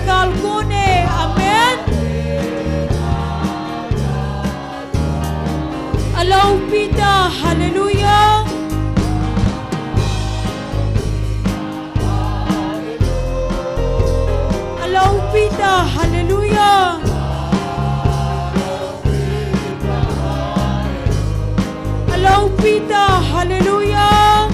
nagalgune. Amen. Alaw pita. Hallelujah. Alaw pita. Hallelujah. Alaw pita. Hallelujah.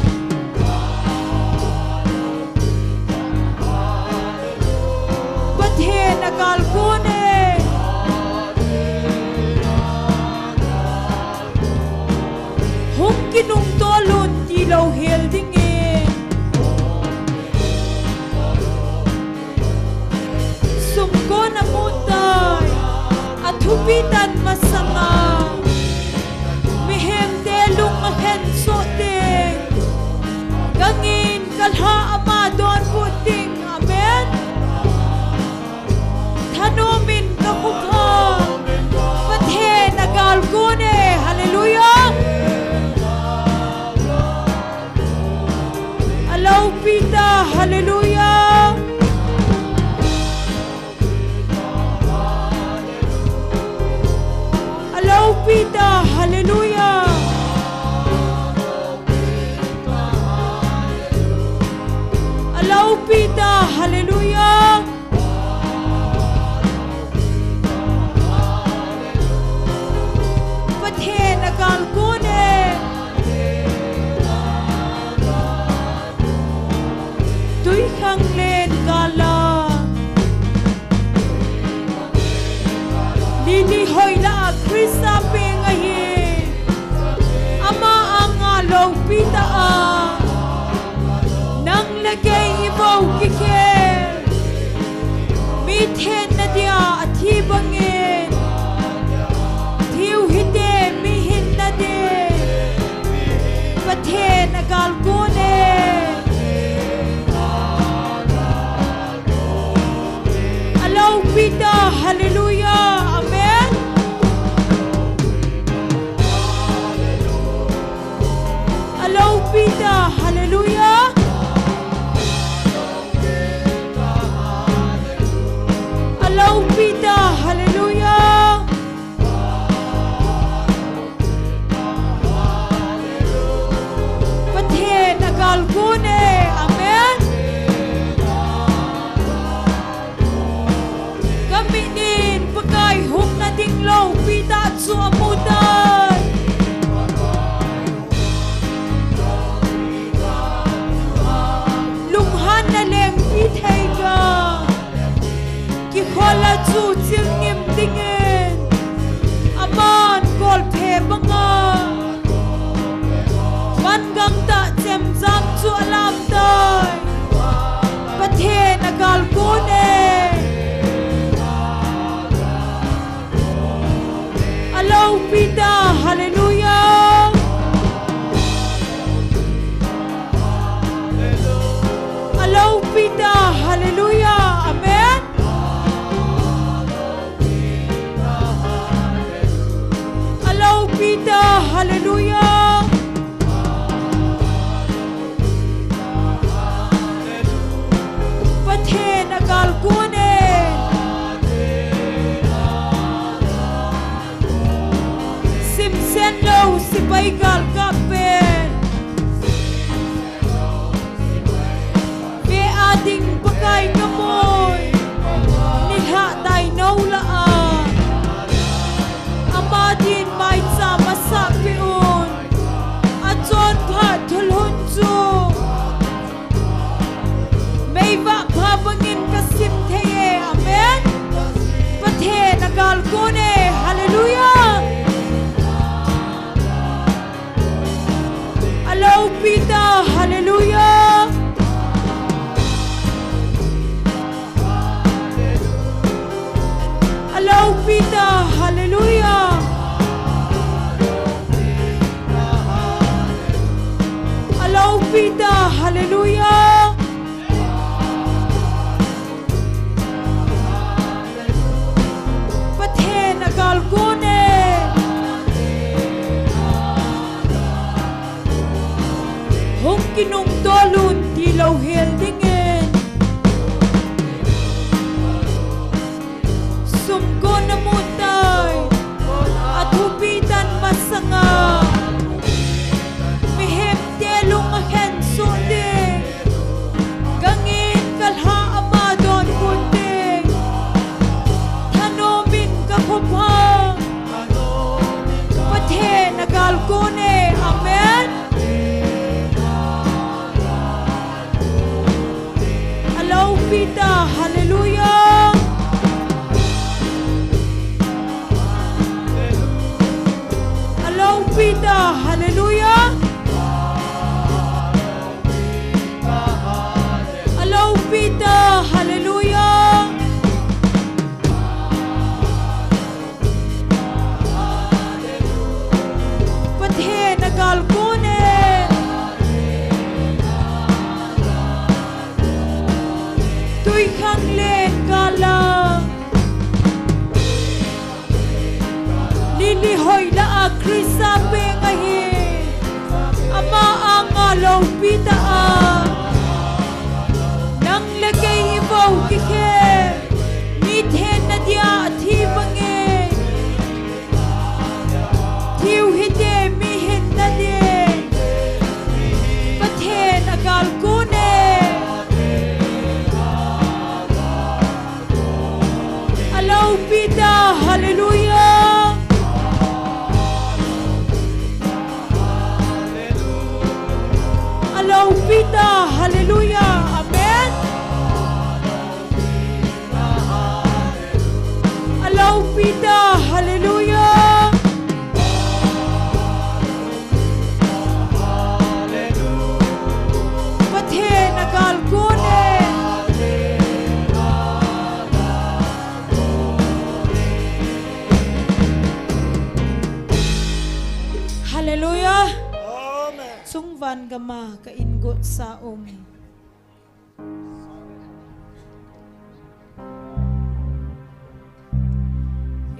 Bathe nagalgune. Hung kinung tolun tilaw heldingin. Sumko na mutay at hupitan masanga. Mihem telung ahen soting. Gangin kalha amadon puting. Amen. Tanumin kakukha. Bathe nagalgune. Hallelujah. Alaw pita. Hallelujah. Alaw pita. Hallelujah. Alaw pita. Hallelujah. Bathe nagalgune. Tuy khang lên gala. Lili hoy la Krista pengahi. Ama anga low pita a. Nang lagay ibaw kike. Mithen na dia atibangin. Thiu hite mihin na de. Bathe nagalgune. Alaw pita. Hallelujah. Amen. Alaw pita. Hallelujah. Alaw pita. Hallelujah. Bathe nagalgune. Amen. Kaminin pagkay hum na dinglaw pita at suamutan. Lumhan na leng pitay ka. Kikola zu zingim dingin. Aman kol pe banga. Mangang ta jem zam zu alam tay. Bathe nagalgune. Alaw pita. Hallelujah. Alaw pita. Hallelujah. Amen. Alaw pita. Hallelujah. Bathe nagalgune. Simsen low si Baigal kapen. Be ading bagay kamoy. Nilha tay naulaan. Amadin may sama sa piun. At son pa tulhunso. May ba pabangin kasim teye. Amen. Bathe nagalgune. Hallelujah. Alaw pita. Hallelujah. Alaw pita. Hallelujah. Alaw pita. Hallelujah. Bathe nagalgune. Hung kinung dolun tilaw heldingin. nang len galang lili hoy la a krisa pe ngahi ama angalo pita a nang lagay ibaw kike mi then na dia thi bange thiu hite mi hin na de pathen akal ko ne alo pita hallelujah alo pita hallelujah amen alo pita hallelujah pathe nagal kone hallelujah sungvan gama ka ingot sa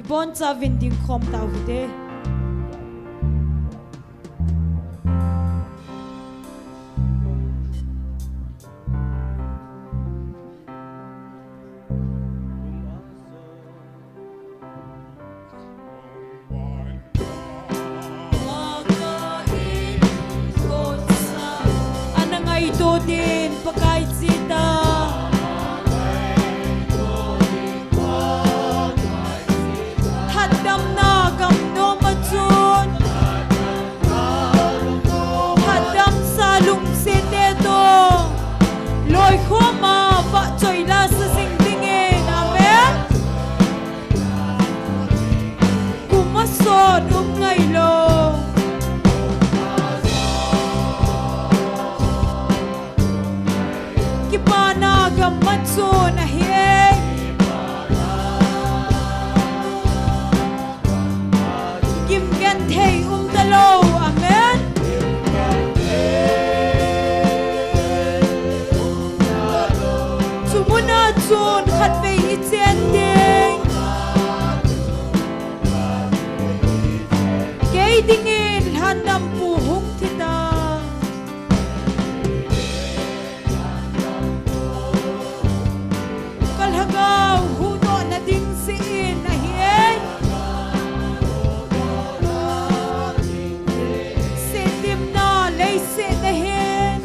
ibon sa vinding khom tau de ito din pagkait sita hadam na gamno matsun hadam salung siteto loy khoma ba choy la sa singdingin amen kumason ngaylo kipana gamatsun ahiye kimgen thei talo amen sumuna chun khat ve ichen ding kei dingin handam pu hung thita kalhagaw huno na ding siin na hiyay sitim na laysi na hin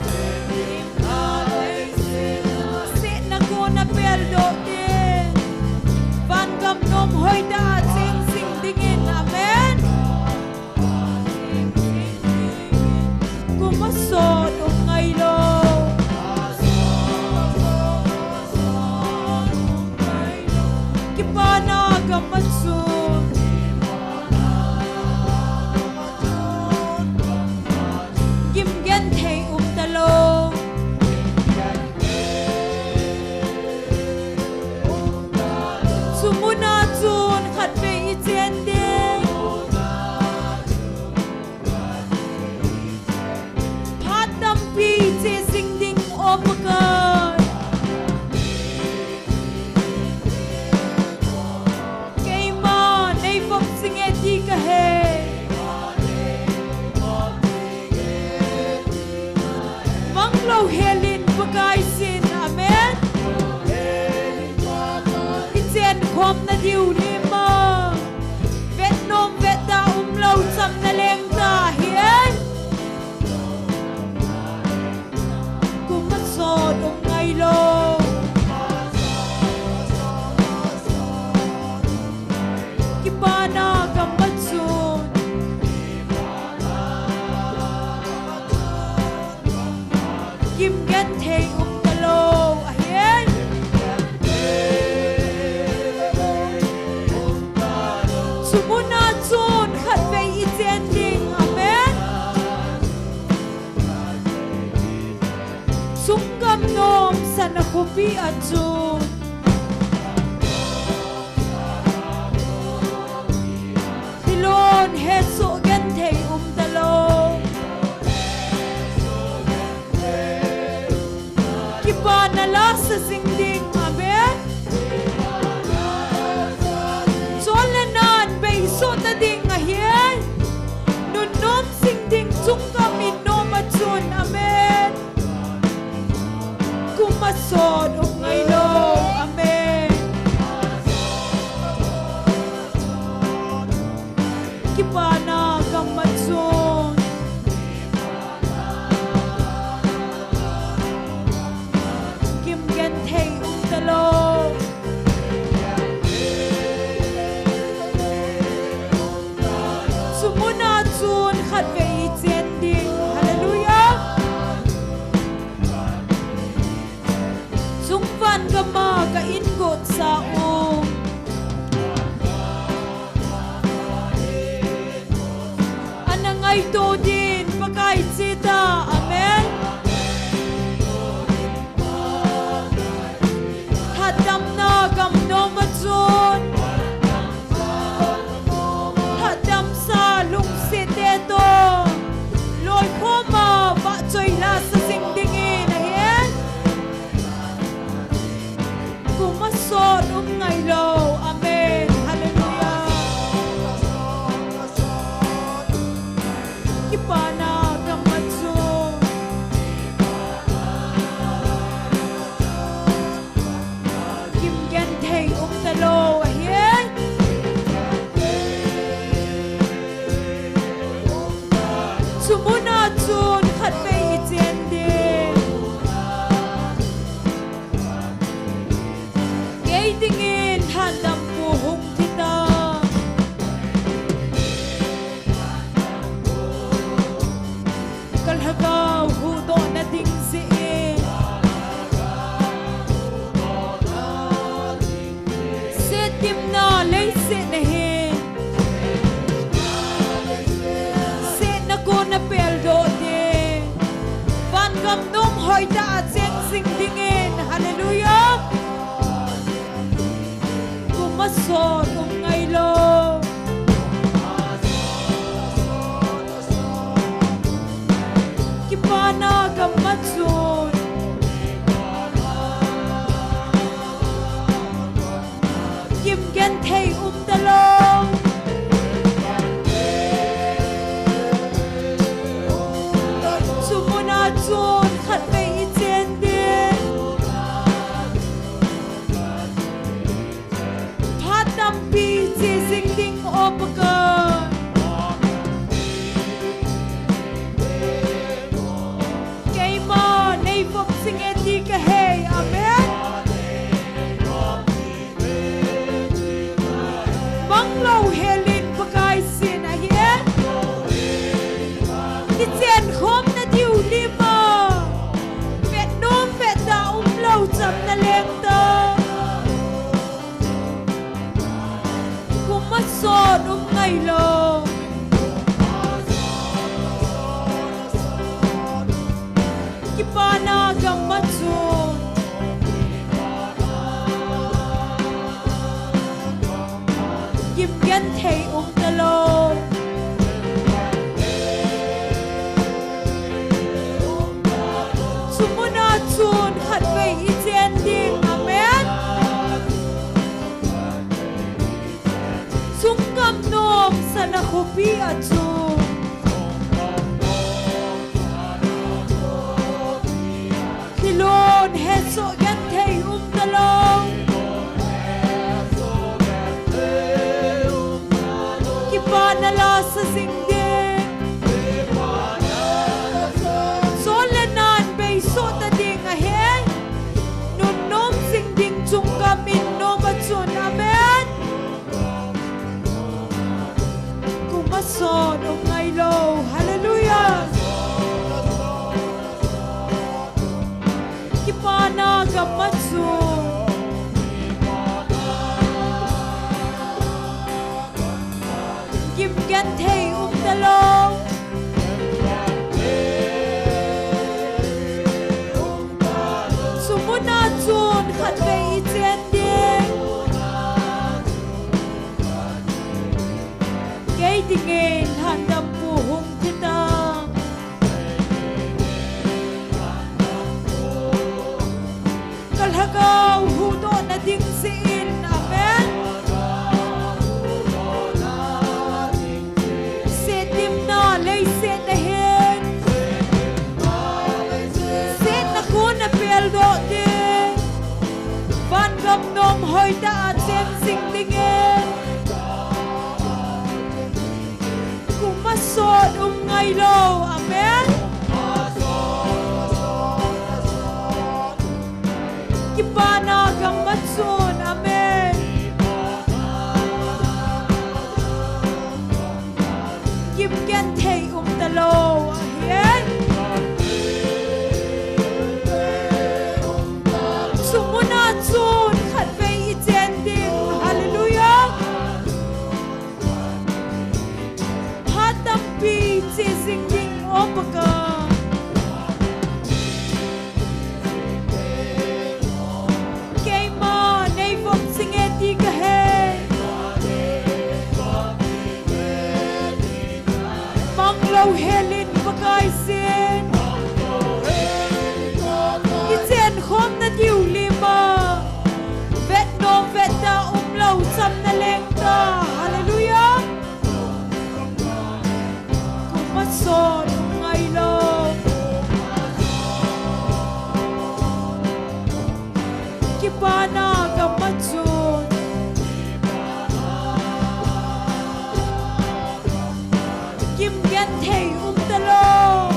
sit na ko na perdo din van gam nom hoy da sing sing dingin amen kumasod ngaylo kipana gamatsun kimgen thei talo sumuna chun khat ve ichen ding phatam pi che sing ding opakai keima nei pop singe ti ka he manglo helin pakai sin amen ichen khom na diu lima vet nom vet da lo sam na leng ta hian kumasod ngaylo kipana gamatsun kimgen thei talo ahian sumuna chun khat ve ichen ding amen sungam nom sana kopi achun tilon he so gen thei talo kipana la sa sing ding amen so ngai lo. Amen. Hallelujah. Kipana kamatsu. Kim gen thei talo hiền. Sumuna chun khat ve chen de. Gay tingin handam puhong kita. Kalhagaw hudo na ding siin. Setim na lay sinahin. Set na ko na peldo din. Van gam nung hoy da at sing dingin. Hallelujah. Kumaso nung ngaylo. Kipana gamatsun. Kim gen thei talong. Sumuna chun khat ve chen din. Phatam pi che sing ding opaga. Kaima nei pop sing eti ka hey. Amen. Banglo helin pakai sin ahian. Ti chen khom na diu lima. Pet nom pet da lâu cham na leng ta. Kumaso ngai lo. Kipana gamatsu. Kim gen thei talo. Sumuna chun khat ve chen ding. Amen. Sungkam nom sana khopi achu. Kilon heso gen thei talo. Kipana la sa sing ding. Solenan bay so ta ding ahen. Nun nom sing ding chung kamin nom achun. Amen. Kumaso nung ngaylo. Hallelujah. Kipana gamatsu. Kim gen thei talong. Sumuna chun khat ve chen ding. Gay tingin handam puhong kita. Kalhagaw hudo na ding siin. Amen. Setim na lay sinahin. Set na ko na peldo din. Van gam nom hoy da at sing dingin. Kumaso ngaylo. Amen. Kipana gamatsun. Amen. Kim gen thei talo. Ahian. Sumuna chun khat ve chen ding. Hallelujah. Phatam pi che sing ding opaga. nong vet ta lâu chăm na leng ta hallelujah cũng mất son ngày lâu kipana kamatsun kim gen thei talo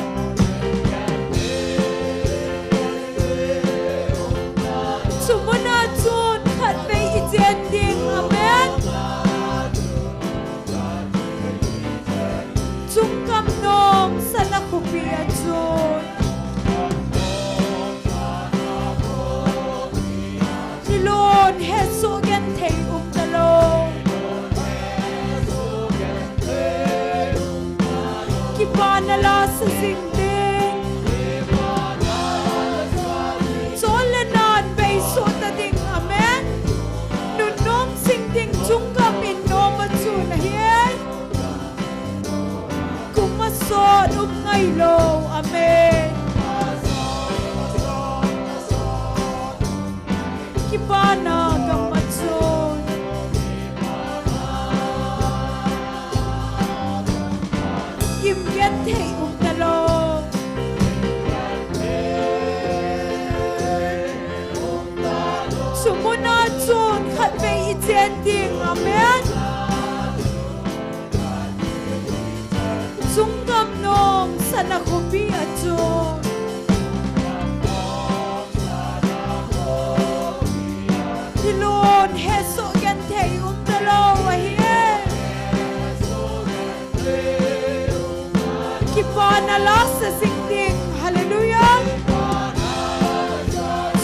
sumuna chun khat pe iten ding amen chung kam nom sana khupia chun Lord has so gen thei talo kipana la sa sing ding solenan bay so ta ding amen nun nom sing ding chung kam in nom chu na hian kuma so ngai lo amen kipana kamatsun kim get thei talo sumuna chun khat pe chen ding amen chung kam nom sana khopi achun Lord has so gen thei talo here kipana la sa sing ding hallelujah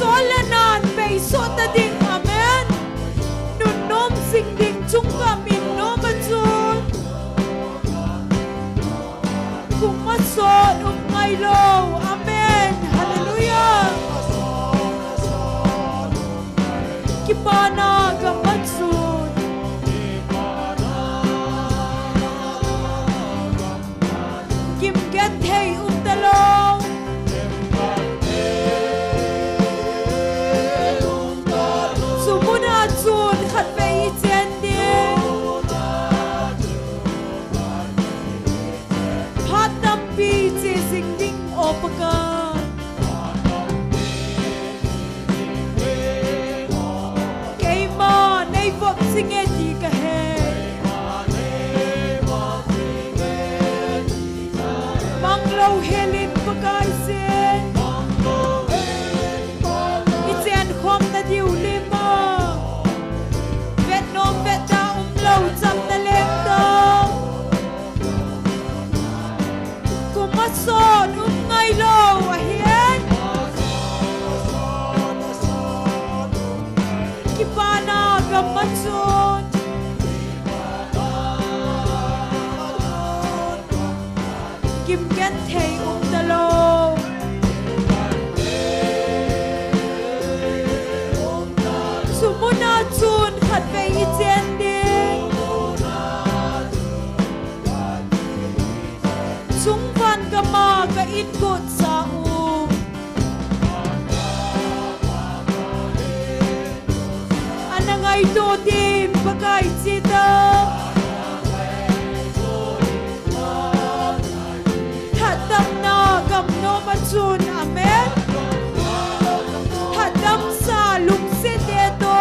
solenan bay so ta ding amen nun nom sing ding chung kam in nom chun kuma so ngai lo amen hallelujah kipana kamatsun kim get thei talo sumuna chun khat pe chen ding phatam pi che sing ding opaka Vop singe di ka hai Manglo helin pakai sen Itian khom na diu lima Vet nom vet ta lâu chăm na lem ta Kumason ngay lâu a hian Kipana kamatsun kim gen thei talo sumuna chun khat pe chen ding chung van kama ka in kot sa Anangai do tim pakai cita Hadam na gam no machun amen Hadam sa lung se dedo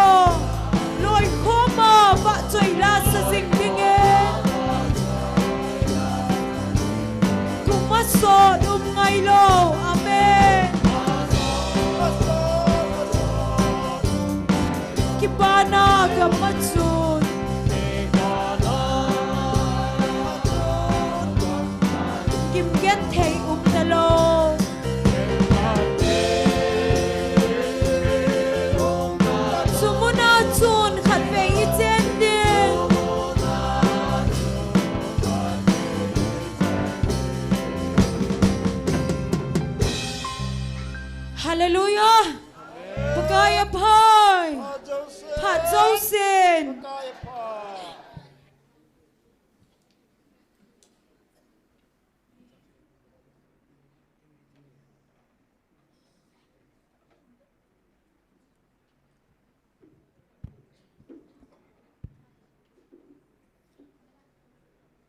Loi khoma ba choi la sa sing dingen Kuma so ngai lo amen Kipana kamatsun kim get thei talo sumuna chun khat pe chen ding hallelujah pagaya phai Pat Josin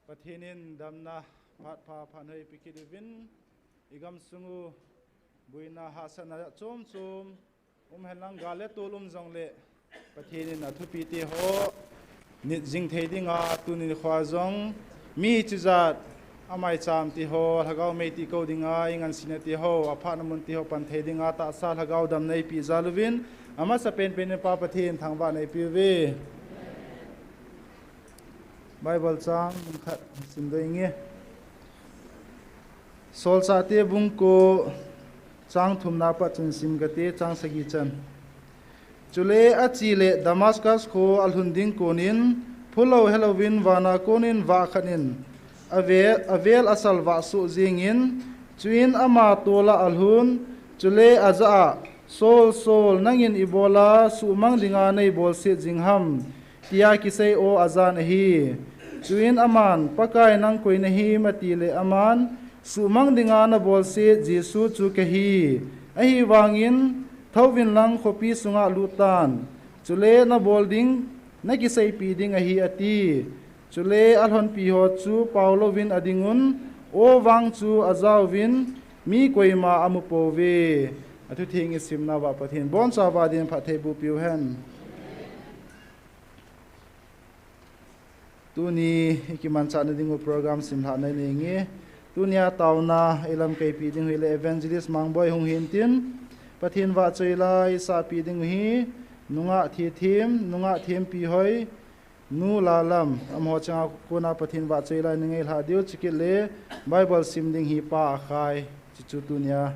Patinin damna pat pa panhay pikidivin igam sungu buina hasana chom helang galet tulum zongle patinin athupiti ho nit jing thedinga tunin khwazong mi chizat amai cham ti ho hagau mei ti ko dinga ingan sinati ho aphan mun ti ho pan thedinga ta sal hagau dam nei pi zaluvin ama sa pen pa pathin thangba nei pi ve Bible chang khat simdoinge sol sate bungko chang thumna pa chun simgate chang sagi chan chule achile Damascus ko alhunding konin phulo Halloween wana konin wa khanin avel asal wa su jingin chuin ama tola alhun chule aza sol nangin ibola sumang dinga nei bolse jingham tia kisei o azan hi chuin aman pakai nang koina hi matile aman sumang dinga na bolse Jesu chu ke hi ahi wangin thawin lang khopi sunga lutan chule na bolding na kisei piding ahi ati chule alhon pi ho chu Paulo win adingun o wang chu azawin mi koima amupove atu thingi simna wa pathin bon sa ba din phathe bu piu hen tuni ikiman cha na dingu program simla na ningi tunia tauna elam kai pi ding hile evangelist mangboy hung hintin pathin wa choila isa pi ding hi nunga thim pi hoi nu lalam amho changa kona pathin wa choila ningai la dio chikile bible sim ding hi pa khai chu tunia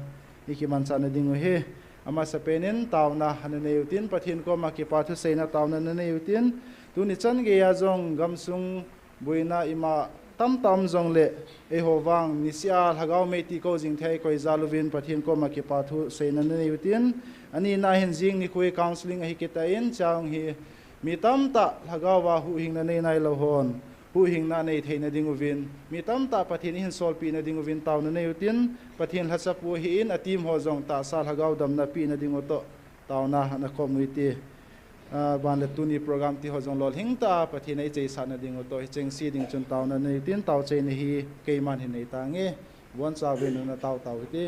ikiman cha na dingu he ama sapenin tauna hanane yutin pathin ko makipa thu seina tauna nane yutin tuni chan ge ya jong gamsung buina ima tam zong le e howang nisia hagau mei ti ko jing thai koi zaluvin pathin ko makipa thu seina nane yutin ani na hin jing ni koi counseling hi ketain chang hi mi tam ta hagau wa hu hing na nei nai lo hon hu hing na nei theina dinguvin mi tam ta pathin hin sol pi na dinguvin taw na nei yutin pathin hasapu hi in atim ho jong ta sal hagau dam na pi na dingoto taw na community ban le tuni program ti ho jong lol hing ta pathin ai chei sa na dingoto cheng si ding chun taw na nei tin taw chei ni hi keiman hi nei ta nge bon sa wen na taw ti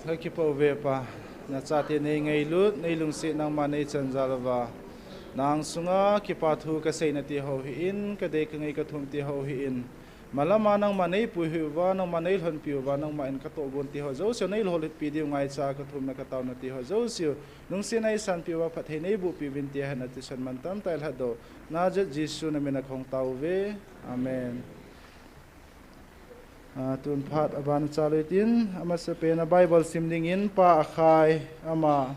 hơi kịp bảo vệ pa na cha te nei ngai lut nei lung si nang ma nei chan zalwa nang sunga kipa thu ka sei na ti ho hi in ka de ka ngai ka thum ti ho hi in malama nang ma nei pu hi wa nang ma nei hon pi wa nang ma in ka to bon ti ho zo so nei hol pi di ngai cha ka thum na ka taw na ti ho zo siu nung si nai san pi wa phat he nei bu pi bin ti ha na ti san man tam tai ha do na je jisu na me na khong taw ve amen tun phat aban chalutin ama se pe na bible simding in pa khai ama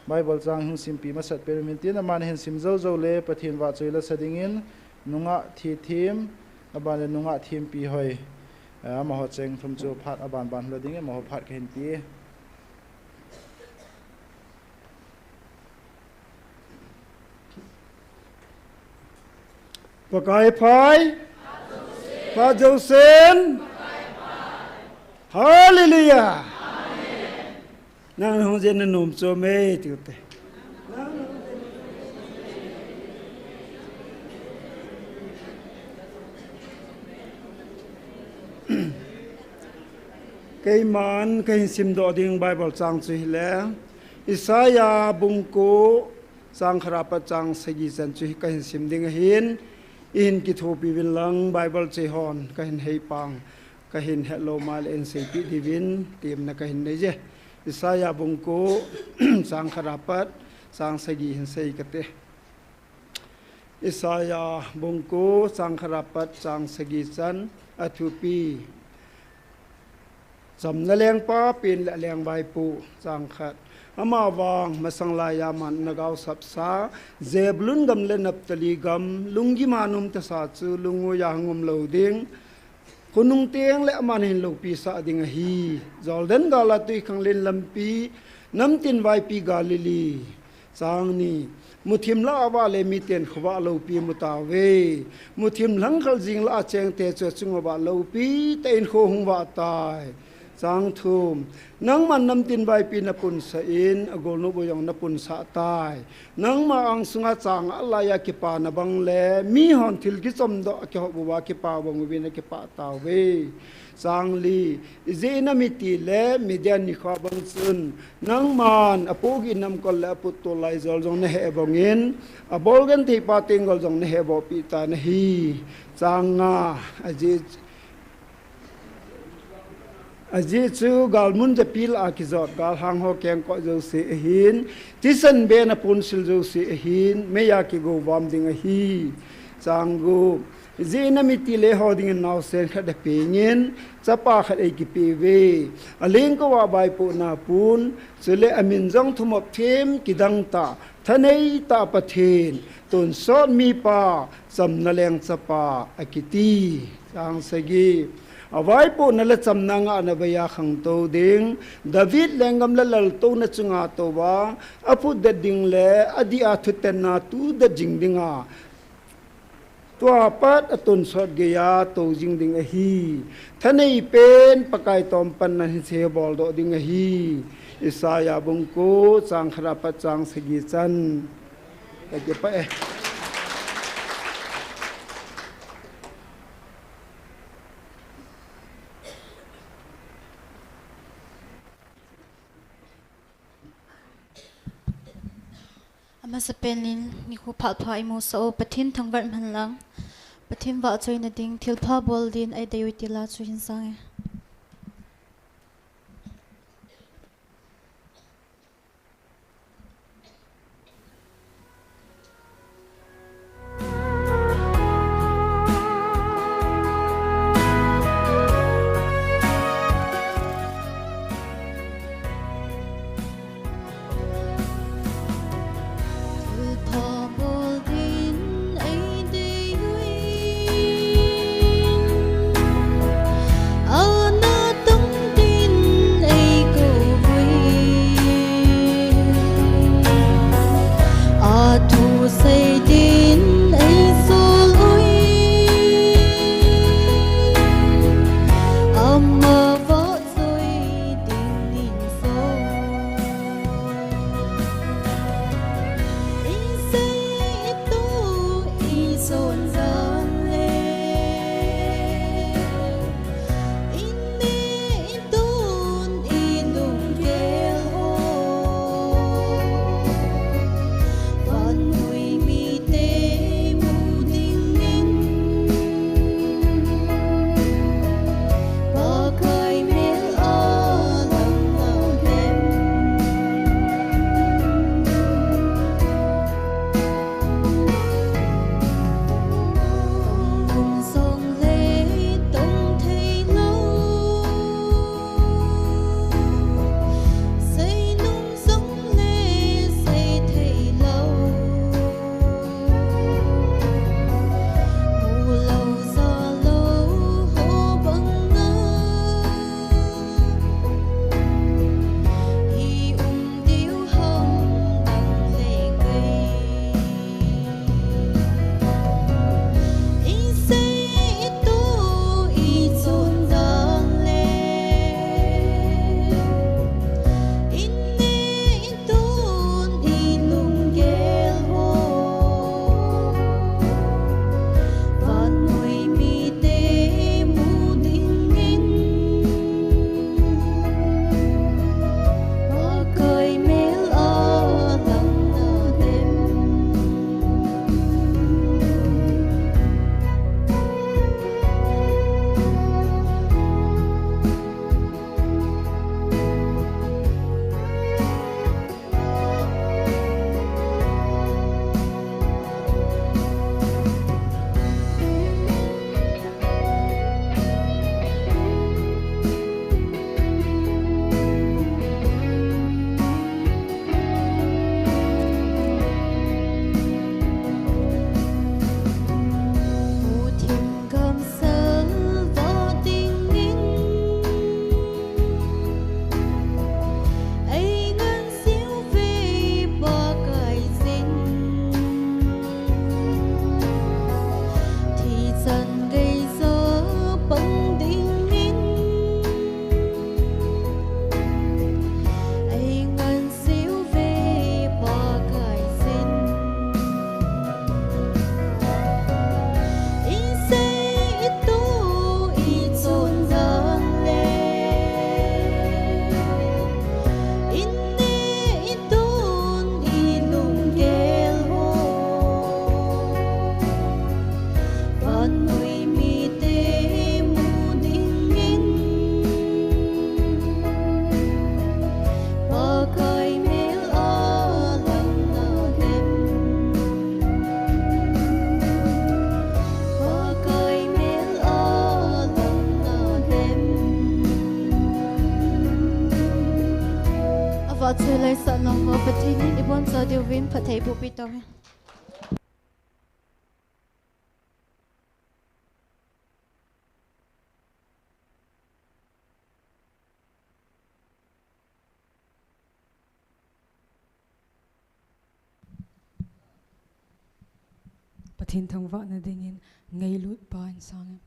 bible chang hung simpi ma sat pe min tin ama hen sim zo zo le pathin wa choila sading in nunga thi thim aban nunga thim pi hoi ama ho cheng thum chu phat aban ban lo ding ma ho phat ka hin pi Pakai phai Pa Josen Hallelujah Nang hong jen num cho me tu te Cái man cái sim do ding Bible chang chi le Isaiah bungko sang kharapa chang sagi san chi cái sim ding hin in ki thopi vil lang Bible chi hon ka hin hei pang ka hin hello mal en se pi divin tim na ka hin nei je Isaiah bungko sang kharapat sang sagi hin sei ka te Isaiah bungko sang kharapat sang sagi san athupi Sam na leng pa pin la leng bai pu sang khat ama wang masang la ya man nagaw sapsa zeblun gam le naptali gam lungi manum ta sa chu lungu ya ngum lo ding kunung teng le aman hin lo pi sa ding hi zolden gala tu khang len lampi nam tin vai pi galili sang ni muthim la awa le mi ten khwa lo pi mutawe muthim lang khal jing la cheng te chu chung ba lo pi te in kho hung wa tai sang thum nang man nam tin vai pi na pun sa in agol no boyong na pun sa tai nang ma ang sunga chang ala ya ki pa na bang le mi hon thil ki chom do ki ho wa ki pa bang wi na ki pa ta we sang li ze na mi ti le mi jan ni kha bang sun nang man apo gi nam kol la put to lai zol jong ne he bang in abol gan thi pa ting gol jong ne he bo pi ta na hi sang nga aji Aji chu galmun ja pil a ki zot gal hang ho keng ko jo se hin tisan be na pun sil jo se hin me ya ki go wam ding a hi changu je na mi ti le ho ding naw sen kha de pe ngin chapa kha e ki pe we aling ko wa bai pu na pun chule amin jong thumop them ki dang ta thanei ta pathin tun sot mi pa sam na leng chapa akiti sang sagi awai po na la chamna nga na baya khang to ding David lengam la lal to na chunga to wa apu da ding le adia thuten na tu da jing dinga to apat atun sot ge ya to jing ding a hi thanei pen pakai tom pan na se bol do ding a hi Isaiah bungko chang khara pa chang sagi chan ke pa Masa penin ni ko palpa imo so patin thangvar man lang patin wa choi na ding thilpha bol din ai dei tila chu hin sang Oh vợ chơi lấy sợ lòng ngô bát thiên đi bốn giờ điều vin phải thấy bụi bít tao Pathin thang vợ na dingin ngay lut ba in sang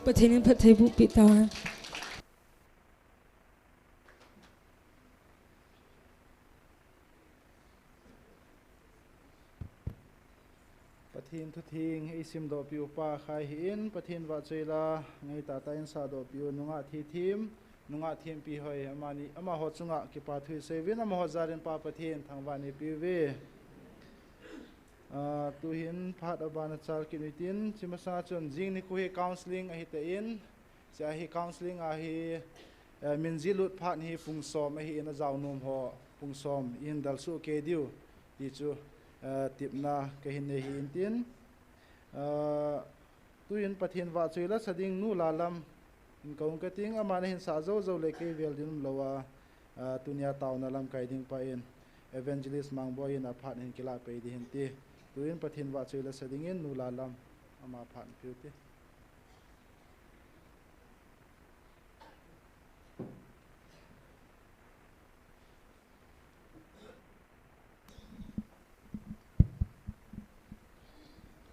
Pathin pat thấy bụi bít tao Pathin thu thing isim do piu pa khai hin pathin wa chela ngai ta ta in sa do piu nunga thi thim nunga thim pi hoi amani ama ho chunga ki pa thui sevin ama ho zarin pa pathin thangwani pi ve tu hin phat abana chal kinitin chimasa chon jing ni ku hi counseling a hi te in sia hi counseling a hi min zilut phat hi pungsom a hi in a zawnum ho pungsom in dalsu ke diu ti chu tipna ke hin nei hi in tin tu in pathin wa chuila sading nu lalam in kaung ka ting amana hin sa zo zo le ke vel din lowa tunia tauna lam kai ding pa in evangelist mangboy in a phat hin kila pe di hin ti tuin pathin wa chuila sading in nu lalam ama phan phiu ti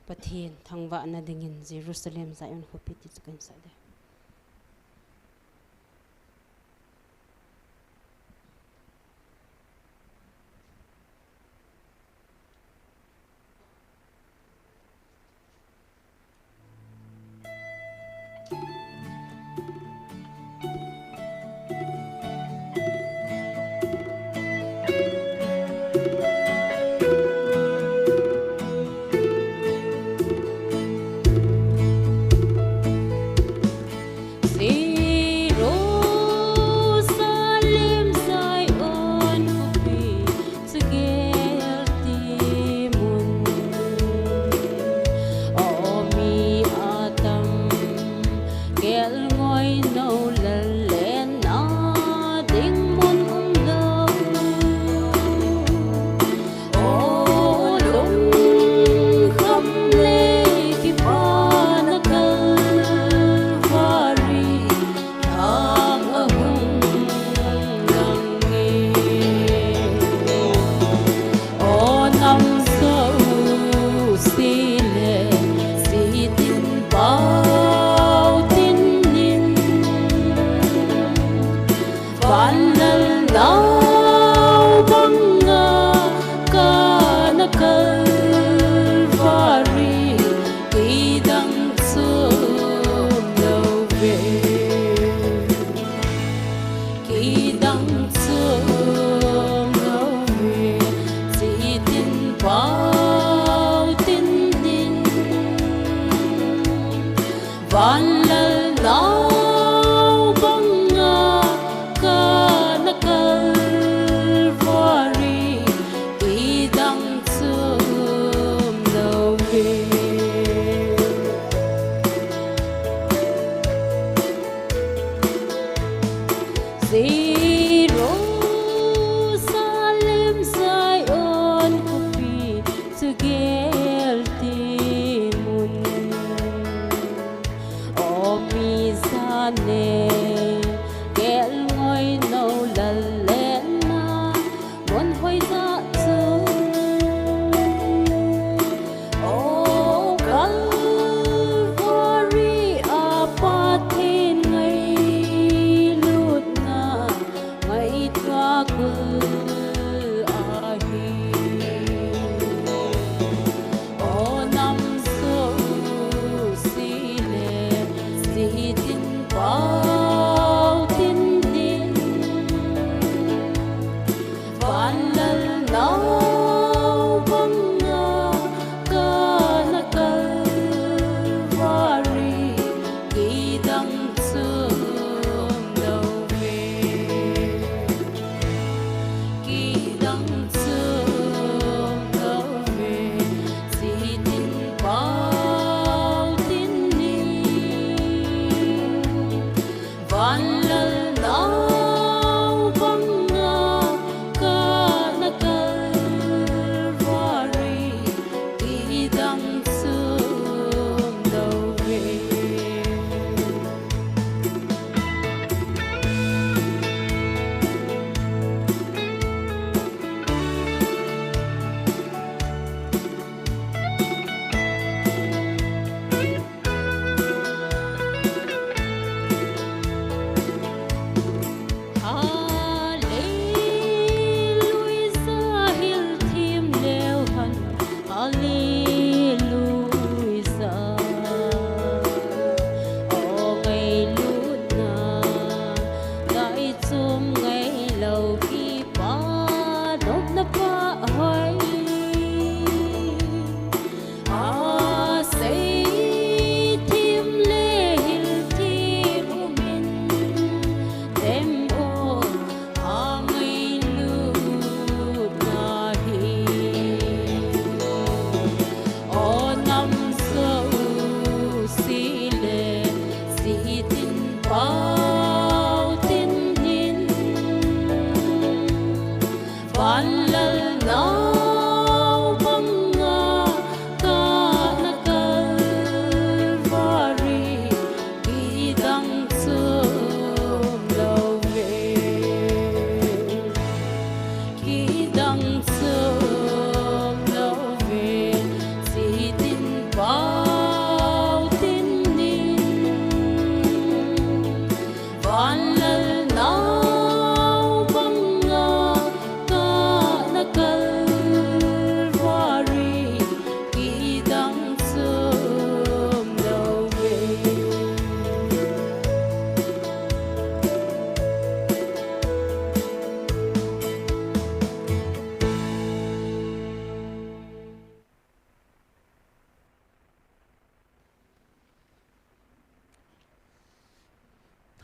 pathin thangwa na dingin Jerusalem Zion hopiti chukan sa de Van lao banga ka nakal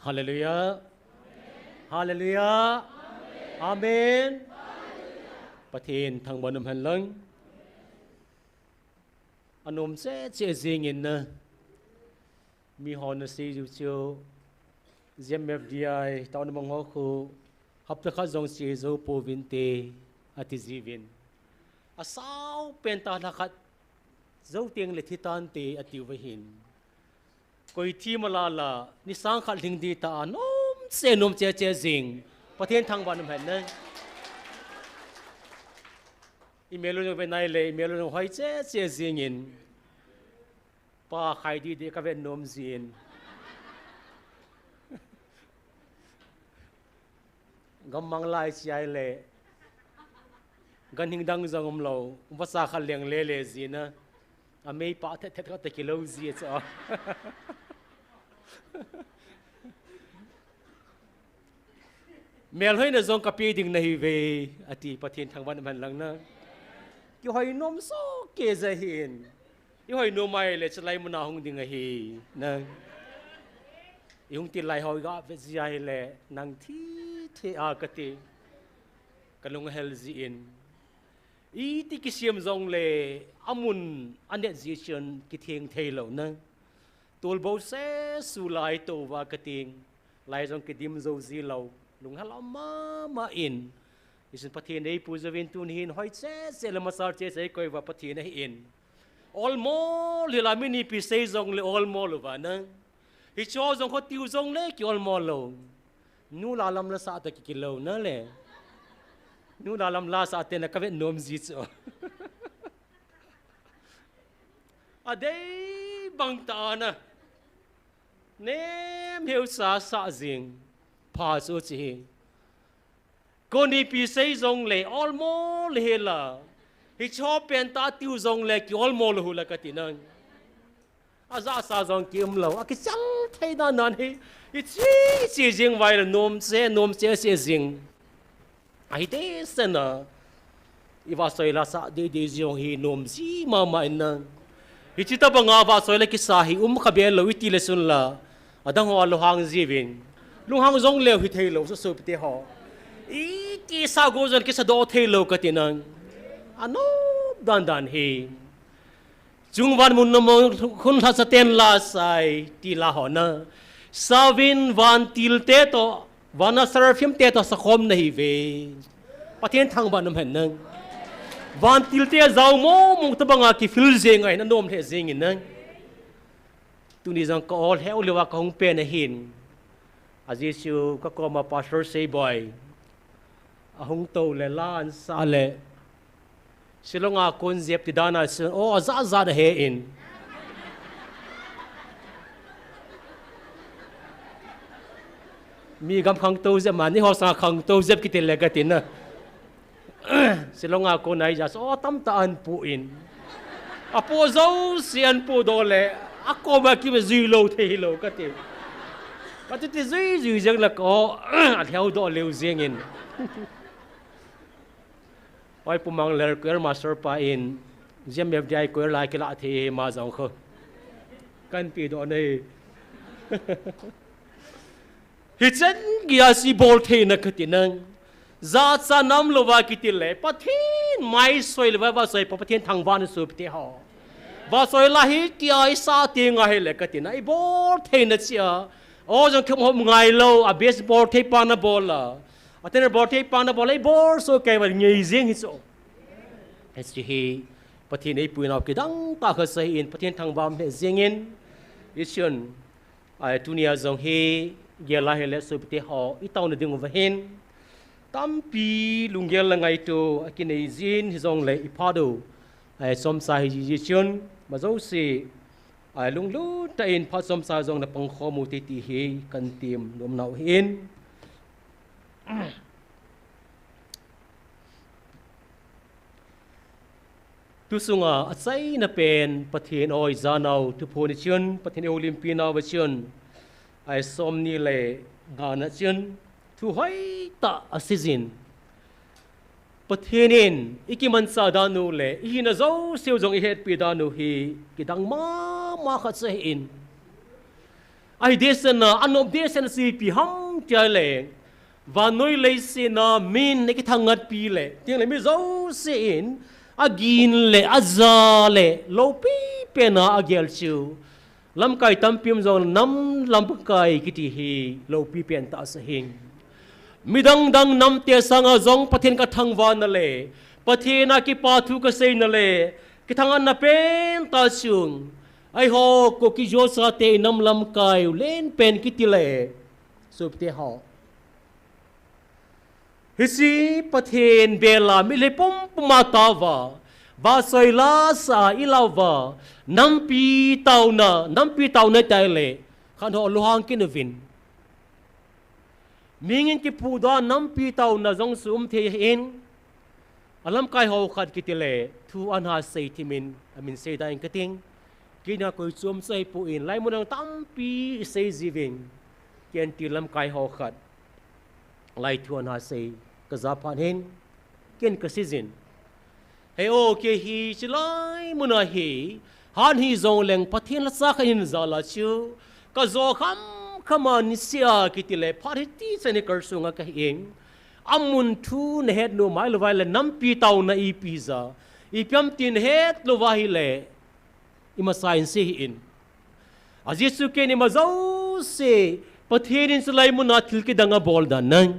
Hallelujah. Hallelujah. Amen. Pathin thằng bọn hàn lăng. Anh sẽ chia riêng in na. Mi hòn si du chiu. GMFDI Taona Mei khu. Hấp tắc dòng si zo po vin te ati zivin. Asau penta lakat zo tiang le thitan te ati wahin. Koi thi malala ni sang khat ling di ta nom che che jing pathian thang ban hem na email lo ve nai le email lo hoi che che jing in pa khai di de ka ve nom zin gam mang lai chai le gan hing dang zang lo ba sa khal leng le zina a mei pa the the ta kilo zi cha mel hoi na zong kapi ding nahi ve ati pathin thangwan man lang na ki hoi nom so ke za hin ki hoi no mai le chlai muna hung ding hi na yung ti lai hoi ga ve zai le nang thi the a kati kalung hel zi in i ti ki siam zong le amun anet zi chen ki theng thei lo na tol bo se su lai to wa kating lai zong ki dim zo zi lo lung hal ma in isin pathin ei pu zavin tun hin hoi che le masar che sei koi wa pathin ei in all mo le la mini pi sei zong le all mo lo wa na hi cho zong kho tiu zong le ki all mo lo nu la lam la sa ta ki lo na le nu la lam la sa te na ka ve nom zi cho adei bang ta na nem heu sa jing pa su chi cô ni pi sei zong le all mo le la hi cho pen ta tiu zong le ki all mo lo hu la ka ti nang a za sa zong ki lo a ki chal thai na nan hi chi jing vai la nom che se jing ai de se na i va soi la sa de jong hi nom si ma na hi chi ta banga va soi la ki sa hi kha be lo iti le sun la adang ho lo hang jivin lung hang zong leo hi thei lo so te ho i ki sa go zon ki sa do thei lo ka ti nang ano dan hi chung van mun no khun tha sa ten la sai ti la ho na savin van til te to vana sarfim te to sa khom na hi ve pathen thang ban nam hen nang van til te zau mo mung ta banga ki fil jeng ai na nom the jeng in nang tu ni jang ko all heu lewa ka hung pe na hin azisu ka ko ma pastor say boy ahung to le lan sa le silonga kon zep ti dana o za da he in mi gam khang to zep man ni ho sa khang to zep ki te le ga tin na silonga ko nai ja so tam ta an pu in apo zo si an pu do le ako ba ki me zui lo the lo ka ti but it is easy jang la ko a theo do leu jeng in oi pumang ler kwer master pa in GMFDI kwer la ki la the ma jong kho kan pi do nei hi chen gia si bol the na khati nang za cha nam lo wa ki ti le pathin mai soi le ba soi pathin thang van su te ho ba soi la hi ti ai sa ti nga he le ka ti na I bol the na chia o jong khom hom ngai lo a baseball the pa na ball la aten ball the pa na ball ai ball so kai wa ngei jing hi so es ji hi pathin ei pu na ki dang ta kha sai in pathin thang bam he jing in ision ai tunia jong he ge la he le so te ho I taw na ding wa hin tampi lunggel la ngai to akinei jin hi jong le ipado ai som sa hi ji chun ma zo si ai lung lu ta in pha som sa jong na pang kho mu ti ti hi kan tim nom nau hin tu sunga achai na pen pathin oi zanau tu phoni chun pathin olympia wa chun ai som ni le ga na chun thu hoi ta asizin pathianin ikiman sa danu le hi na zo seu jong I het pi danu hi kidang ma kha che in ai desena anop desen si pi hang tia le và nói lấy xe na min cái thằng ngắt pi le tiếng lấy mi dấu xe in agin le azza le lo pi pe na agel chiu lam kai tam pim zong nam lam kai kiti hi lo pi pen ta sa hing midang dang nam te sanga zong pathen ka thang wa na le pathena ki pa thu ka sei na le ki thang an na pen ta chung ai ho ko ki jo sa te nam lam kai len pen kiti le sup te ho hisi pathen bela mi le pom puma ta va soi la sa ilawa nampi tauna tai le khan ho lohang kin vin mingin ki pu da nampi tauna jong sum the in alam kai ho khat kitile thu an ha sei timin amin sei da in kating kina koi chum sei pu in lai munang tampi sei jiving ken ti lam kai ho khat lai thu an ha sei ka za phan hin ken ka season hey o ke hi chilai muna hi han hi zong leng pathin la sa khin za la chu ka zo khama ni sia kitile phariti chani karsunga ka ing amun thu ne het no mai lo vai le nampi tauna i pizza i pyam tin het lo vai le ima science hi in ajisu ke ni mazau se pathin in slai muna thil ki danga bol dan nang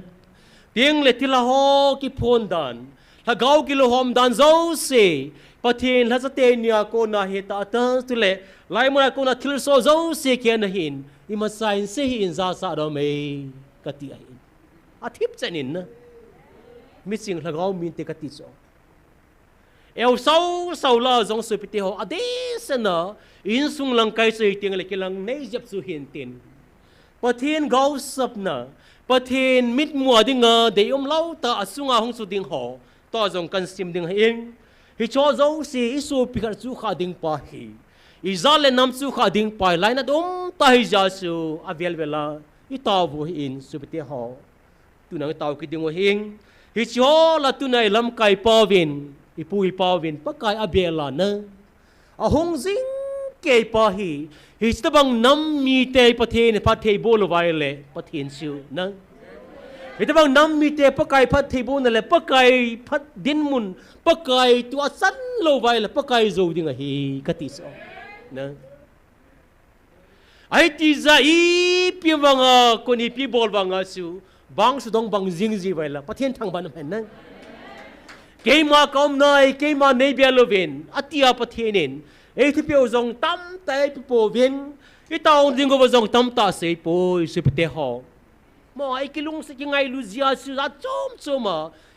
tiếng lệ tila ho ki phone dan la gau ki lo hom dan zo se pathin la te nia ko na he ta ta tu le lai mo ko na thil so zo se ke na hin i ma sign se hin za sa do me ka ti a hin a thip chanin na mi sing la gau min te ka ti so el sau la zong su pite ho ade se na in sung lang kai se ting le ki lang nei jap su hin tin pathin gau sap na pathin mit mua dinga de lau ta asunga hong su ding ho to jong kan sim ding hing hi cho zo si isu pikar chu kha ding pa hi izale nam chu kha ding pa line na dom ta hi ja su avel vela i taw bu in su pite ho tu nang taw ki ding hing hi cho la tu nai lam kai pa vin i pui pa vin pa kai abela na a hong jing ke pa hi tabang nam mi te pathin pathe bol vai le pathin siu na tabang nam mi te pakai pathe bol na le pakai phat din mun pakai tu san lo vai le pakai zo ding hi kati so na ai ti za i pi wanga ko ni pi bol wanga su bang su dong bang jing ji vai la pathin thang ban men na ke ma kom nai ke ma nei bia lovin atia pathinin ei thi pio zong tam tai po vin i tao ding go zong tam ta sei po se pte ho mo ai kilung se ki ngai lu zia su za chom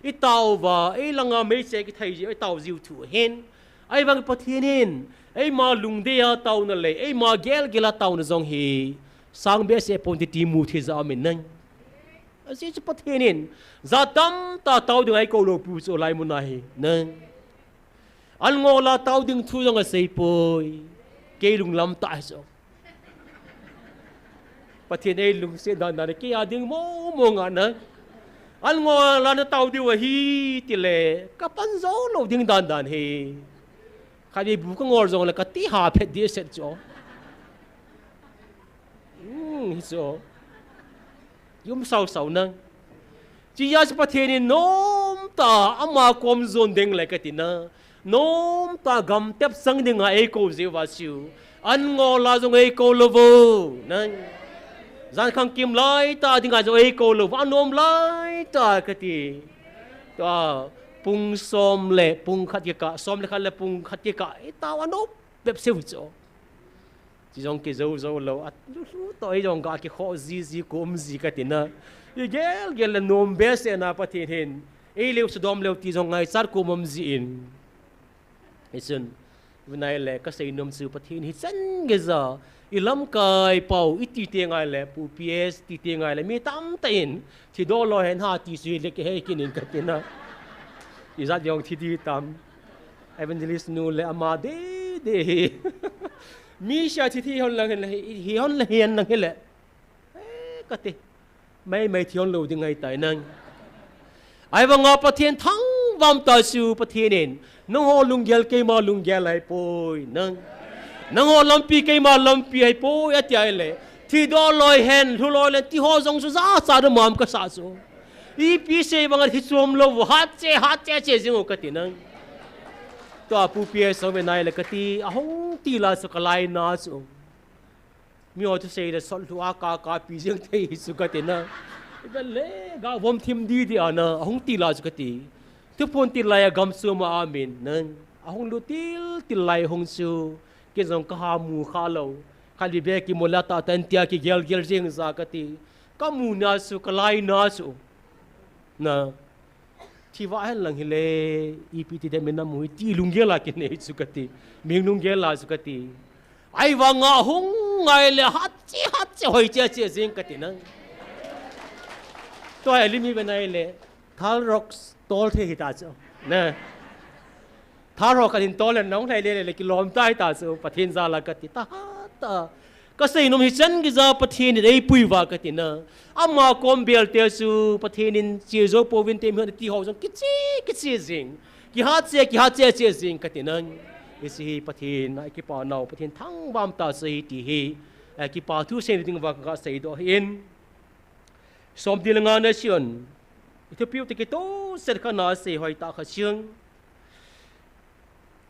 i tao wa ei langa me se ki thai ji i tao jiu thu hen ai bang pathinin ei ma lung de ya tao na le ei ma gel gela tao na zong hi sang be se pon ti mu thi za min nang asi chu pathinin za tam ta tao ding ai ko lo pu so lai mu na hi nang an ngo la tao ding thu jong a sei poi ke lung lam ta so pathin ei lung se dan dan ke ading mo nga na an ngo la na tao di wa hi ti le ka pan zo lo ding dan he khadi bu ka ngor jong la ka ti ha phet di set jo hi so yum sau nang chi ya pathin ni nom ta ama kom zon ding le ka ti na nom ta gam tep sang ding a e ko je wa siu an ngo la jong e ko lo vo nang zan khang kim lai ta ding a jo e ko lo wa nom lai ta ka ti ta pung som le pung khat ka som le khat le pung khat ka e ta wa no pep se jo ji jong ke zo lo at to e jong ga ki kho ji kom ji ka ti na i gel le nom be se na pathin hin e le su dom le ti jong ngai sar ko mom ji in isun vinai le ka sei nom su pathin hi chan ge za ilam kai pau iti te ngai le pu ps ti te ngai le mi tam tin thi do lo hen ha ti su le ke he kinin ka tina izat yong thi ti tam evangelist nu le ama de mi sha thi hon lang hi hon le hian nang hele ka te mai thi hon lo ding ngai tai nang ai wa nga pathin thang vam ta su pathinin nang ho lunggel ke ma lunggel ai poi nang ho lampi ke ma lampi ai poi atia le thì đó lôi hen thu lôi lên thì họ giống số giá được mồm cái sao số ý pi xe bằng thì xôm lâu hát che riêng cái tiền năng tua pu pi so bên này là cái tí hông tí là số cái lại na số mi họ to say là sol lua ka pi riêng thế số cái tiền năng bên lẽ gạo vom thêm đi à na hông tí là số cái tí thứ phun tí lại gam số mà amin năng hông lu tí lại hông số cái dòng cá mù khá lâu kali be ki molata tantia ki gel jing zakati kamu nasu kalai nasu na thi wa han lang hile epti de mena mu ti lungela ki ne sukati ming lungela sukati ai wa nga hung ngai le hat chi hoi che jing kati nang to ai limi benai le thal rocks tol the hita cho na thal rock in tol nong thai le ki lom tai ta so pathin za la kati ta cái gì nó chân cái giờ bắt thiên để bùi vào cái tiền nào, mà con bèo tiêu su bắt thiên nên chỉ số bộ viên tiền hơn thì họ giống cái gì riêng, cái hạt chế riêng cái tiền nào, cái gì bắt thiên cái bảo nào bắt thiên thăng bám ta xây thì cái bảo thu sen thì vào cái xây đó hiện, xóm đi là ngàn nation, Ethiopia thì cái tổ sẽ cái nào xây hỏi ta cái chương,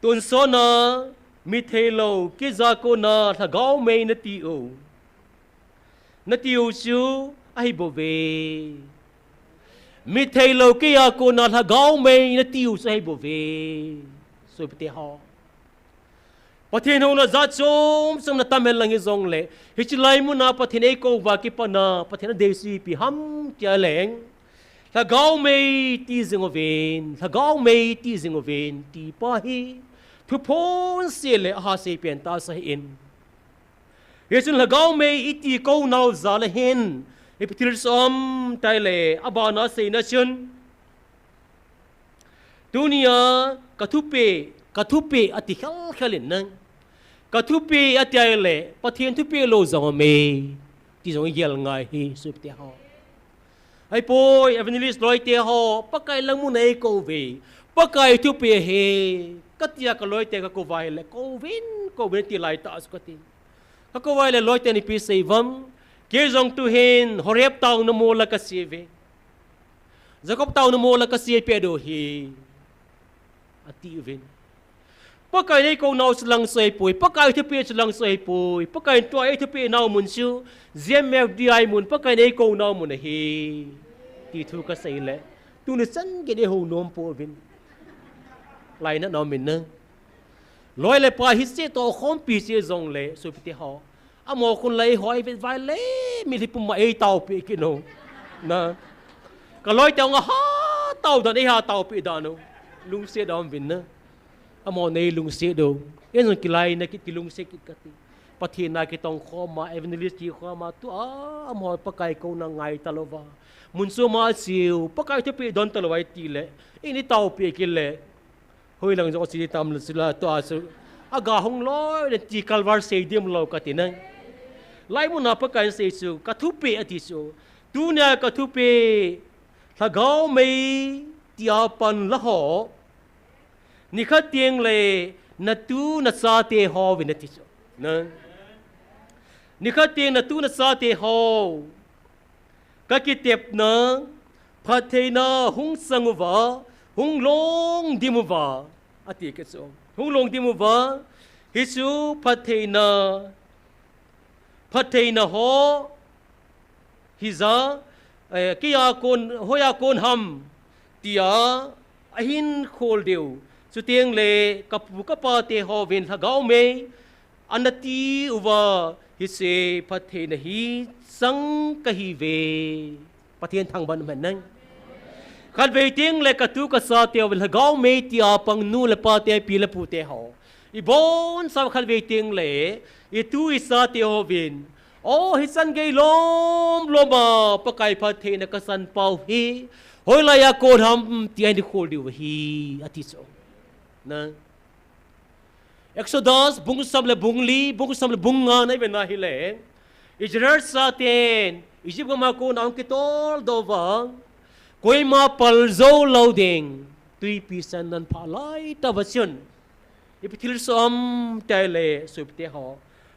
tuần sau nữa mi thề lâu cái gia cô na thà gạo mây na tiêu chú ai bảo vệ mi thề lâu cái gia cô na thà gạo mây na tiêu chú ai bảo vệ rồi bị họ bắt thiên hông na giá chôm xong na tam hen lang izong le hi chỉ lai mu na bắt thiên ấy câu và cái pa na bắt thiên na desi pi ham chia leng thà gạo mây ti zing oven thà gạo mây ti zing oven ti pa hi thu phun xì lệ hà xì biển ta sẽ in, hiện giờ là gạo mây ít đi câu nào giả là hen, ít tiêu xóm tai lệ aba nó xì nó chân, dunia cả thu pe ati khel nang, cả thu pe ati ai lệ, bắt thiên thu pe lâu giống mây, thì giống yel ngay hi suy bê họ, ai boy evangelist loi te họ, bắt cái lăng mu này câu về, bắt cái thu pe he cái tia cái lối te cái cô vai le cô vin ti lại ta cái tin cái cô vai le lối te ni pi sei vam ke jong tu hen horep tao no mo la ka si ve jacob tao no mo la ka si pe do hi ati vin pakai nei ko nau slang sei pui pakai thu pe slang sei pui pakai to ai thu pe nau mun su GMFDI mun pakai nei ko nau mun hi ti thu ka sei le tu ni san ke de ho nom po vin lại nó mình nè, lối lại pa hít xe to không bị xe rong lệ, rồi bị họ, mà con lấy hỏi về vài lệ, mình thì bung mà tàu bị cái nó, nè, cái lối tàu ngà tàu đó đây tàu bị đó nó, lung xe đó mình nè, mà này lung xe đâu, cái nó cái lại này cái lung xe cái bắt hiện nay cái tông khó mà evangelist chỉ khó mà tu mà bắt cái câu năng ngày tao vào, muốn số mà siêu, bắt cái thứ bị đón tao vào tí lệ, ini tàu bị cái lệ hoi lang jo si tam sila to asu aga hong loi de ti kalvar stadium lo ka tinang lai mu na pa kan se su ka thu pe ati su tu nya ka thu pe tha gao mei tia pan la ho ni kha tieng le na tu na sa te ho vin ati su na ni kha tieng na tu na sa te ho ka ki tep na pha the na hung sang wa hung long di mu va ati ke so hung long di mu va hisu phatheina ho hiza kia kon hoya kon ham tia ahin khol deu chu tieng le kapu ka pa te ho vin tha gao me anati uwa hise phatheina hi sang ka hi ve pathian thang ban man nang khát về tiếng lệ cả tu cả sa tiêu về gạo mấy tia bằng nu lệ pa tia pi lệ pu tia ho i bon sao khát về tiếng lệ i tu i sa tiêu vin hi san gay lom mà pa kai pa the na ka san pau hi hoi la ya ko ham tia ni khol di hi ati so na Exodus bung sam le bunga na ve na hi le i jer sa ten i jib ma ko na ki tol do wang koi ma pal zo loading tui pisan nan pha lai ta vasion ipitil som tai le sup te ho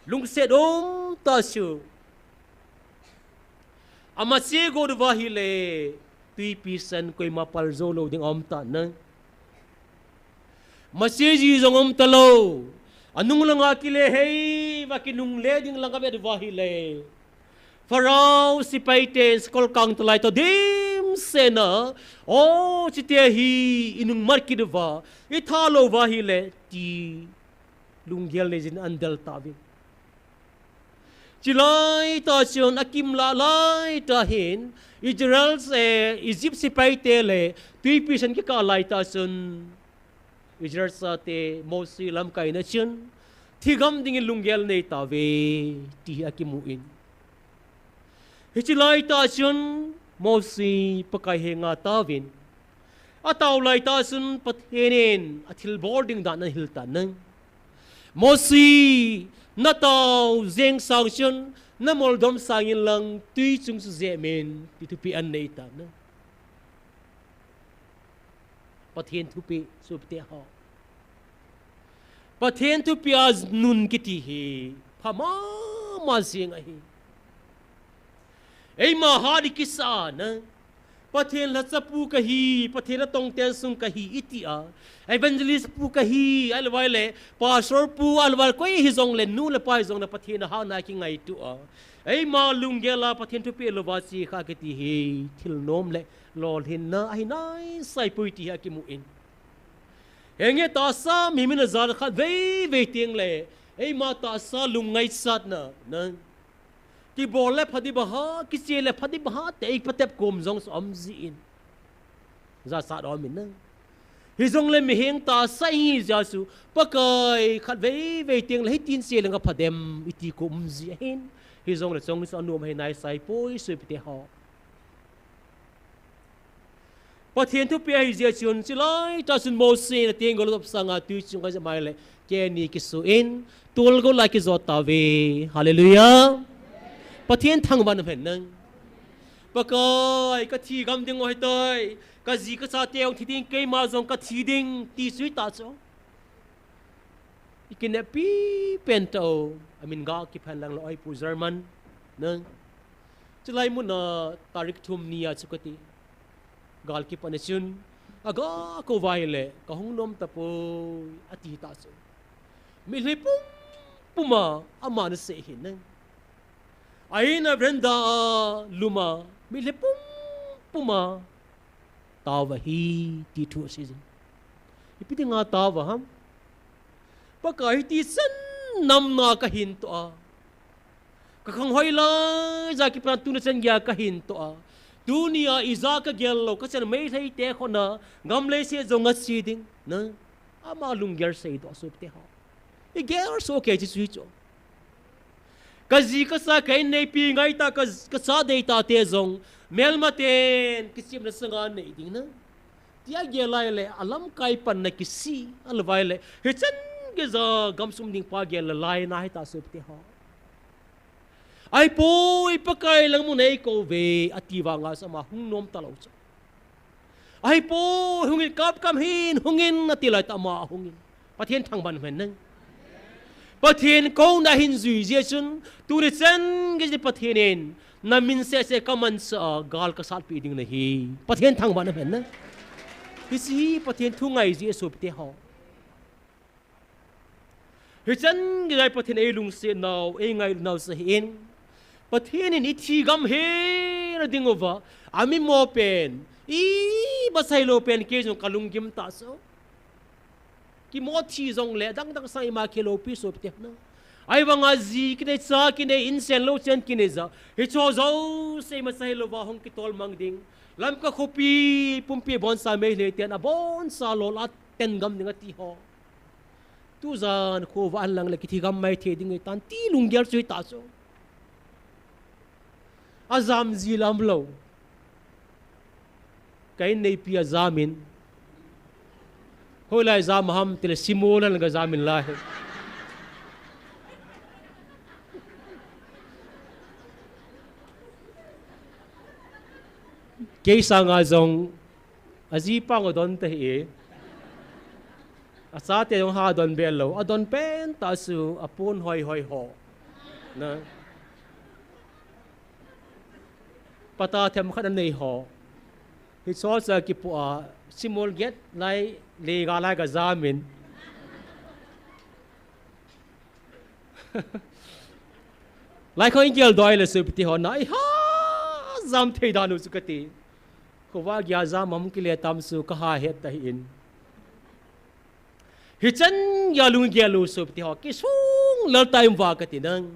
lung se dom ta su ama se go dwa hi le tui pi san koi ma pal zo lo ding om ta na ma se ji zong om ta lo anung langa ki le hei wa ki nung le ding langa be dwa hi le farao si paiten skol kang to lai to dim se na o chi te hi inung mar ki dwa I tha lo wa hi le ti lunggel le jin andal ta vi Chilai ta sion akim la lai ta hin Israel se Egypt si paite le tui pi san ki ka lai ta sun Israel sa te Mosi lam kai na sion thigam ding lunggel nei ta ve ti akimuin Hichilai ta sion Mosi pakai henga ta vin ataw lai ta sun pathenin athil boarding da na hilta nang Mosi na tao zeng sang sion na moldom sangin lang tui chung su zemen pitupi an nei ta na pathen thupi subte ha pathen thupi az nun kiti hi phama ma zeng a hi ei ma ha di kisa na pathen la chapu ka hi pathen la tong ten sung ka hi itia evangelist pu ka hi alwai le pastor pu alwal koi hi zong le nu le pai zong na pathen ha na ki ngai tu a ei ma lunggela pathen tu pe lo wa si kha ke ti hi thil nom le lol hin na ai nai sai pui ti ha ki mu in enge ta sa mi min zar kha ve ve ting le ei ma ta sa lungai sat na na ki bol le phadi ba ha ki che le phadi ba ha te ik patep kom zong som zi in za sa do min na hi zong le mi heng ta sai hi ja su pakai khat ve ve ting le tin se le nga phadem iti kom zi hin hi zong le chong sa nuam hai nai sai poi su pite ha pathen tu pe hi je chun chilai ta sun mo se na teng go lop sanga tu chung ga mai le ke ni ki su in tul go la ki zot ta ve hallelujah pathen thang ban phen nang pakai ka thi gam ding oi toi ka ji ka sa teong thi ding ke ma zong ka thi ding ti sui ta cho ikine pi pento amin ga ki phan lang lo ai pu German nang chulai mu na tarik thum nia chukati gal ki panesun aga ko vai le ka hongnom ta po ati ta cho mi le pum puma aman se hin nang Aina brenda luma milepum puma tawa hi ti thu season ipiti nga tawa ham pakai ti san nam na ka hin to a ka khang hoi la za ki pra tu na chen ya ka hin to a dunia iza ka gel lo ka chen mai thai te khona ngam le se zonga si ding na ama lungger sei do so te ha I ger so ke chi sui cho kazi ka sa kai nei pi ngai ta ka sa dei ta te zong melmaten kisim na sanga nei ding na tia ge lai le alam kai pan na kisi alwai le he chan ge za gam sum ding pa ge la lai na hai ta sup te ha ai poi pakai lang mu nei ko ve ativa nga sama hung nom ta lo cha ai po hungin kap kam hin hungin na tilai ta ma hungin pathen thang ban men nang pathen ko na hin zui je chun tu ri chen ge pathenin na min se kaman sa gal ka sat pi ding na hi pathen thang ban men na hi si pathen thu ngai je sup te ho hi chen ge dai pathen e lung se naw e ngai naw sa hin pathenin I thi gam he na ding over ami mo pen I basai lo pen ke jong kalung gim ta so ki mo thi zong le dang dang sai ma kilo pi so te na ai wanga zi ki ne sa ki ne in sen lo chen ki ne za he cho zo se ma sai lo wa hong ki tol mang ding lam ka khopi pumpi bon sa me le ten a bon sa lo la ten gam ding ti ho tu zan ko van lang le ki thi gam mai the ding tan ti lung ger chui ta so azam zi lam lo kai nei pi azamin hoi lai zam ham tele simolan ga zamin la he ke sang a zong azi pang odon te e asa te jong ha don belo adon pen ta su apun hoi hoi ho na pata them khat an nei ho hi chol sa ki pu a simol get lai le ga lai ga zamin lai kho ingel doi le su pti ho nai ha zam thei danu su kati ko wa gya za mam ki le tam su ka ha het ta in hi chan ya lung gya lu su pti ho ki sung lal time wa kati nang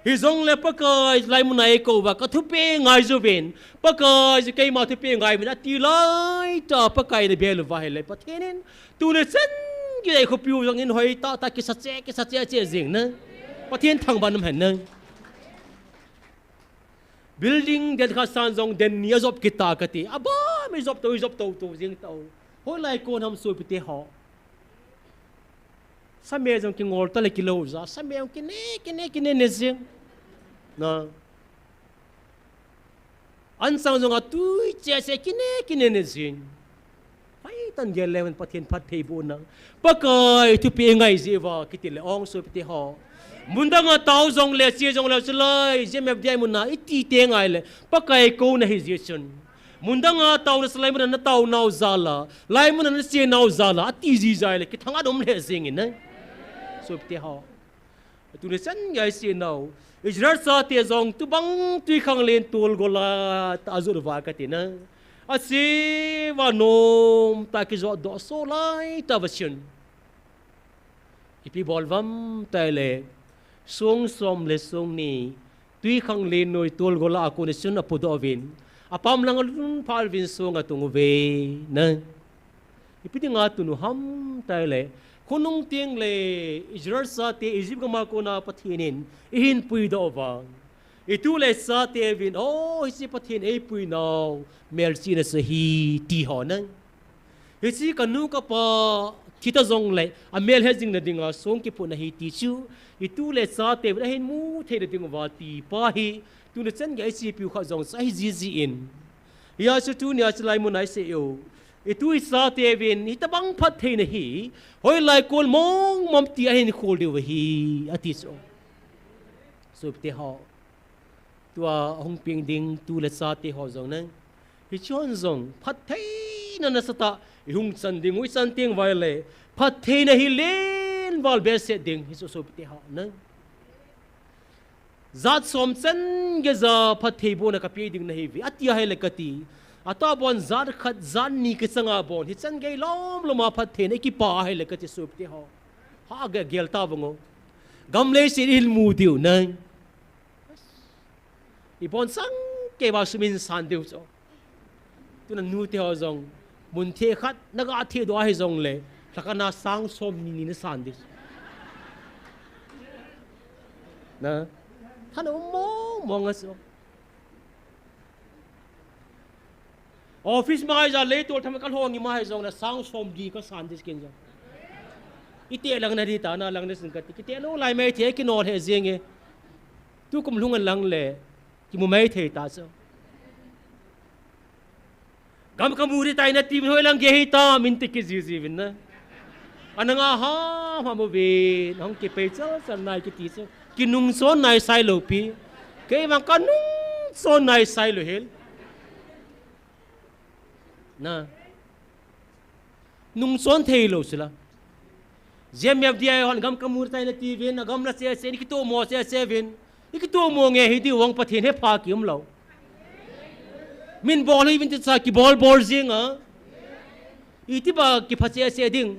hi zong le pa kai lai mun nai ko wa ka thu pe ngai zu ven pa kai ji kai ma thu pe ngai min ati lai ta pa kai ne bel wa he le pa thenin tu le chan ki dai ko piu jong in hoi ta ki sa che che jing na pa thiên thang ban nam hen nang building det kha san jong den nia job kita kati aba me job to jing to hoi lai kon ham soi pte ho sa me jong ki ngor ta le ki lo za sa me ki ne ne jing na an sang jong a tu che se ki ne ne jing pai tan ge le pa thiên phat thei bu na pa kai tu pe ngai ji wa ki ti le ong soi pte ho mundanga tau jong le chi jong le chlai GMFDI munna iti te ngai le pakai ko na hi jechun mundanga tau na slai mun na tau nau zala lai mun na che nau zala ati ji jai le ki thanga dom le sing in so te ha tu ne san ngai si nau ijrar sa te jong tu bang tui khang len tul gola ta azur wa ka te na asi wa nom ta ki zo do so lai ta vachun ipi bolvam ta le sung som le sung ni tui khang le noi tol gola ko ne sun apudo vin apam lang lun phal vin sung atung ve na ipiti nga tunu ham tai le khunung tieng le Israel sa te Egypt ga ma ko na pathinin ihin pui do wa itu le sa te vin isi pathin e pui now mercy na sa hi ti ho na isi kanu ka pa kita zong le amel hezing na dinga song ki pu na hi ti chu itu le sa te na hin mu the de ding wa ti pa hi tu le chen ga si piu kha zong sa hi ji in ya su tu nya chlai mu nai se yo itu sa te vin hi ta bang phat the na hi hoi lai kol mong mom ti a hin khol de wa hi ati so te ho tua hong ping ding tu le sa te ho zong na hi chon zong phat thei na sa ta hung san ding ui san tieng vai le phat thei na hi len wal be se ding hi so te ha na zat som chen ge za phat thei bo na ka pe ding na hi vi atia hai le kati ata bon zat khat zan ni ke changa bon hi chan ge lom loma phat thei na ki pa hai le kati so te ha ga gel ta bongo gam le si il mu diu na i bon sang ke ba sumin san diu so tu na nu te ho zong mun the khat naga the do hai zong le thakana sang som ni na san dis na hano mo ngaso office mai za le to tham kal hong ni mai zong na sang som di ka san dis ken ja ite lang na di ta na lang na sin ka ti te no lai mai the ki no he zeng e tu kum lungan lang le ki mu mai the ta so gam kamuri tai na tim hoi lang ge hi ta min ti ki ji vin na ananga ha ma mo ve hong ki pe chal san nai ki ti so ki nung son nai sai lo pi ke wang ka nung son nai sai lo hel na nung son thei lo sila GMFDI hon gam kamuri tai na ti vin gam na se ni ki to mo se vin ni ki to mo nge hi di wang pathin he pha ki lo min bol hi vinti sa ki bol jing a iti ba ki phache se ding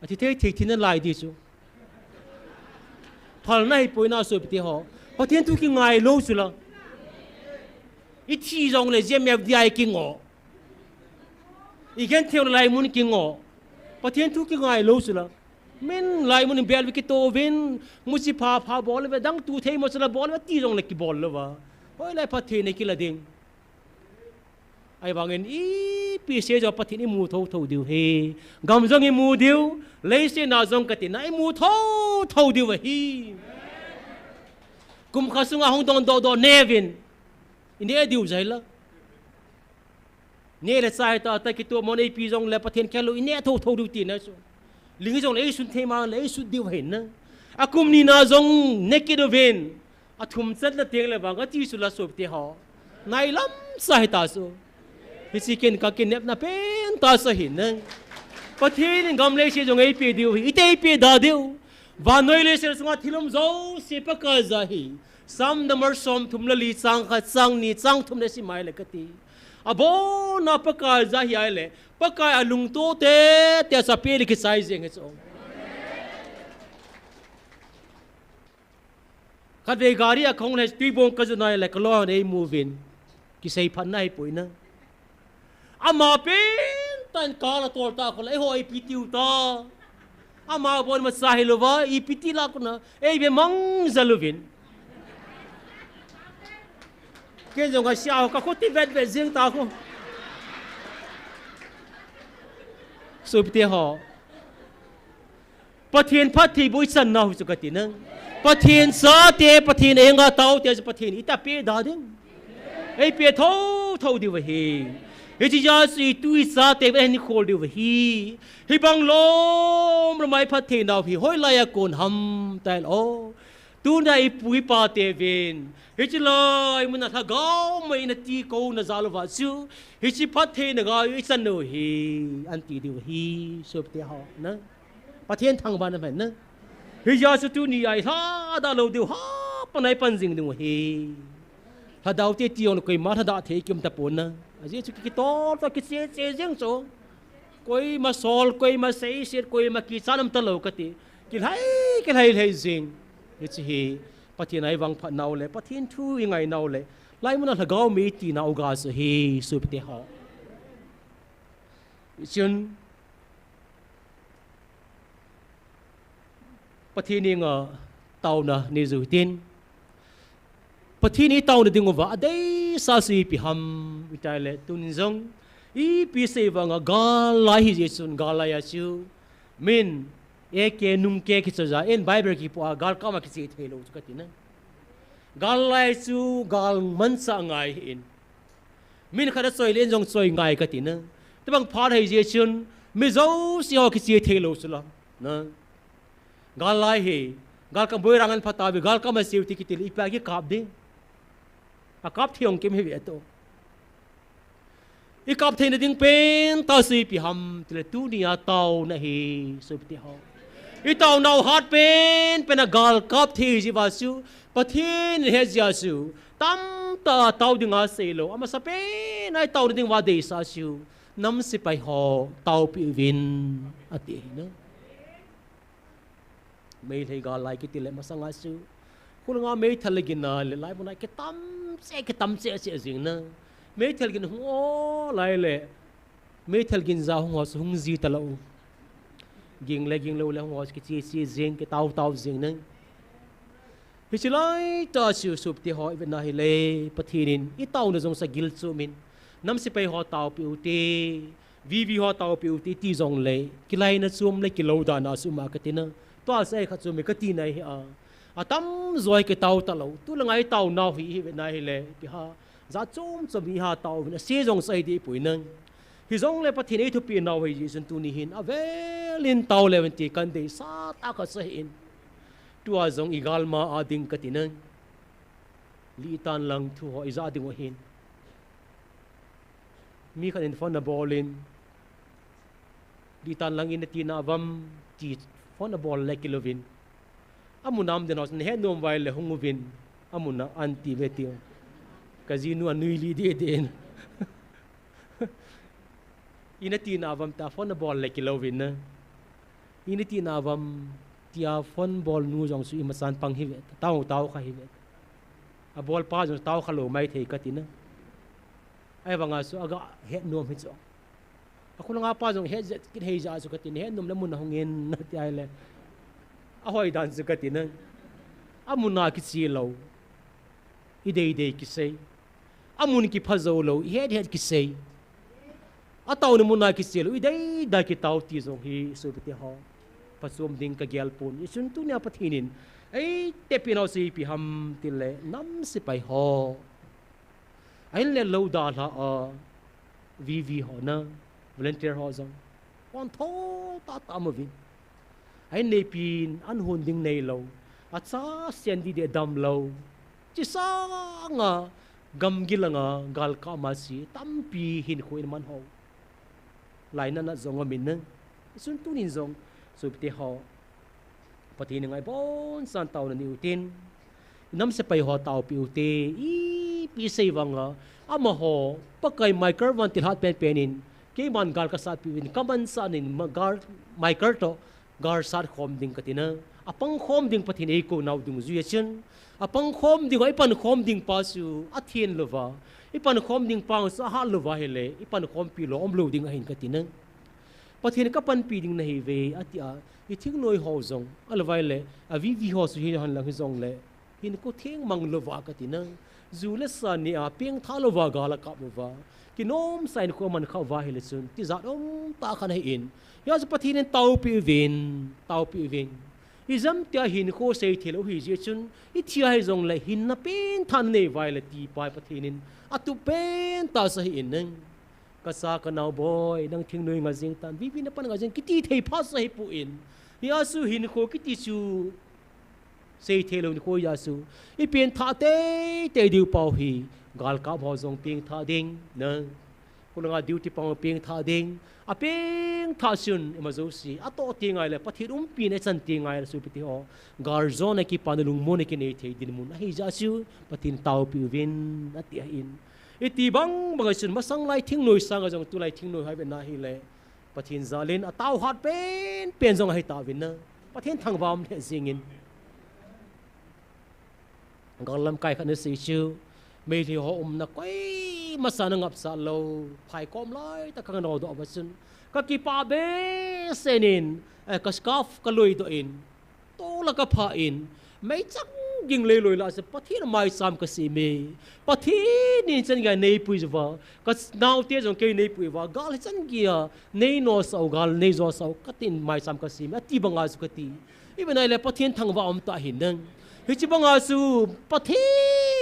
ati the thina lai di chu phal nai poina so pti ho pathen tu ki ngai lo su la i thi jong le GMFDI ki ngo i gen theo lai mun ki ngo pathen tu ki ngai lo su la min lai mun bel ki to vin musi pha bol ve dang tu thei mo sala bol ve ti jong le ki bol lo wa hoi lai pathe ne ki la ding ai bangin i pi se jo pathin i mu tho diu he gam jong i mu diu lei se na jong ka ti na i mu tho diu hi kum khasunga hong dong do nevin ine diu jaila ne le sai ta ki to mon i pi jong le pathin khelo ine tho diu ti na so ling jong le sun the ma le su diu hen na akum ni na jong ne ki do ven athum chat la teng le ba ga ti su la so te ha nai lam sai ta su hi si ken ka ken nep na pen ta sa hin nang pathin gam le si jong ei pe diu hi te pe da diu va noi le ser sunga thilum zo se pa ka za hi sam number som thum la li chang kha chang ni chang thum le si mai le ka ti abo na pa ka za hi ai le pa ka alung to te sa pe li ki sai jeng he so ka de gari a khong le tuibong ka ju nai le ka lo nei moving ki sei phan nai pui na ama pen tan ka la tor ta ko le hoi pitiu ta ama bon ma sahilova I piti la ko na ei be mang zaluvin ke jong ka xiao ka ko ti vet vet jing ta ko so piti ho pathian phathi boi san na hu chu ka ti na pathian sa te pathian enga tau te pathian ita pe da ding ei pe tho tho di wa hi Iti jasi tui sa te ni khol di hi hi bang lom ramai phathe naw hi hoi la ya kon ham tai o tu na I pui pa te ven hi chi lai mun na tha gao mai na ti ko na zalu wa su hi chi phathe na ga I san no hi an ti di hi so te ha na pathian thang ba na ba na hi jasi tu ni ai ha da lo di ha panai pan jing di hi ha dau te ti on koi ma tha da the kim ta pon na aje chu ki to ki che jeng so koi ma sol koi ma sei set koi ma ki chanam ta lo ka ti ki lai jing ni chi hi pathian ai wang pha naw le pathian thu I ngai naw le lai mun la gaw mi ti na uga so hi su te ha chun pathian ni nga tauna ni zu tin pathian I tauna ding wa adai sa si pi ham itale tun zong I pi se wanga gal lai hi jesun gal la ya chu min e ke num ke ki cha en bible ki po gal ka ma ki se thelo chu ka ti na gal lai chu gal man sa ngai in min khada soi len jong soi ngai ka ti na te bang phar hi jesun mi zo si ho ki se thelo chu la na gal lai hi gal ka boi rangan phata bi gal ka ma se ti ki ti I pa ki kap de a kap thiong kim hi ve to I kap thein ding pen ta si pi ham tle tu nia tau na hi so ti ho I tau nau hat pen a gal kap thi ji wa su pathin he ja su tam ta tau ding a se lo ama sa pen ai tau ding wa de sa su nam si pai ho tau pi win ati na mei thei gal lai ki ti le ma sanga su kulanga mei thalagin na le lai bona ke tam se jing na mei thalgin ho lai le mei thalgin za ho so hung ji ta lo ging le le ho ki chi jing ke tau jing na hi chi lai ta su sup ti ho I na hi le pathinin I tau na jong sa gil chu min nam si pai ho tau pi u te vi ho tau pi u ti jong le ki lai na chum le ki lo da na su ma ka ti na to sai kha chu me ka ti nai hi a atam zoi ke tau ta lo tu langai tau nau hi na hi le pi ha za chum mi ha tau na se jong sai di pui nang hi jong le pathin ei thu pi nau hi jisun tu ni hin avelin tau le wen ti kan de sa ta ka sa in tu a jong igal ma ading ka ti nang li tan lang thu ho iza ding wa hin mi kan in fon na bolin li tan lang in ti na vam ti fon na bol le kilovin amunam de nos ne nom vai le hunguvin amuna anti vetio kazinu anui li de den inati na avam ta phone ball le kilovin na inati na avam tia phone ball nu jong su imasan pang hi vet tau kha hi vet a ball pa jong tau khalo mai thei katina ai wanga su aga he nom hi cho akula nga pa jong he kin hei ja su katin he nom le mun hongin na ti ai le ahoi dan su katina amuna ki si lo ide ki sei amun ki phazo lo he ki sei atau na muna ki si lo ide da ki tau ti jong hi su ti ho pasum ding ka gyal pun isun tu nya pathinin ai te pinaw si pi ham tile nam si pai ho ai le lo da la a vi ho na volunteer ho jong on tho ta ma vin ai nei pin an hun ding nei lo a cha sen di de dam lo chi sa nga gam gilanga gal ka masi tampi hin khuin man ho laina na zonga min sun tunin zong subti ho pati ngai bon san tau na ni utin nam se pai ho tau pi ute i pi sei wanga ama ho pakai miker wan til hat pen penin ke man gal ka sa pi win kaman sa nin gar miker to gar sar khom ding katina apang khom ding pathin ei ko naw dung zuyen apang khom ding ai pan khom ding pa su athien lova ipan khom ding pa sa ha lova hele ipan khom pi lo om lo ding hin katina pathin ka pan pi ding na hi ve atia i thing noi ho zong alwai le avi vi ho su hi han lang zong le hin ko theng mang lova katina zule sa ni a peng tha lova ga la ka lova kinom sain ko man kha wa hele sun ti za dom ta khan hai in ya zu pathin tau pi vin izam tia hin ko sei thelo hi je chun i thia hai zong le hin na pen than nei vai le ti pai pathinin atu pen ta sa hi in nang ka sa ka naw boy nang thing noi nga jing tan vi na pan nga jing kiti thei pha sa hi pu in ya su hin ko kiti chu sei thelo ni ko ya su i pen tha te diu pau hi gal ka bho zong ping tha ding na ko nga duty pang ping tha ding a ping tha sun ma zo si ato tingai le pathir pi ne chan tingai su piti ho gar zone ki panulung mon ki nei thei din mun hi ja su patin tau pi win atia in iti bang bagai sun masang lai thing noi sang jong tu lai thing noi hai na hi le pathin zalin a tau hat pen jong hai ta win na pathin thang wam the zingin galam kai khan se chu mei li ho na koi masana ngap sa lo phai kom lai ta kang no do basun ka ki pa be senin ka scarf ka loi do in to la ka pha in mai chang ging le loi la se pathin mai sam ka si me pathin ni chen ga nei pui wa ka naw te jong ke nei pui wa gal chen gia nei no sau gal nei zo sau ka tin mai sam ka si me ti banga su ka ti even ai le pathin thang wa om ta hin nang hichi banga su pathi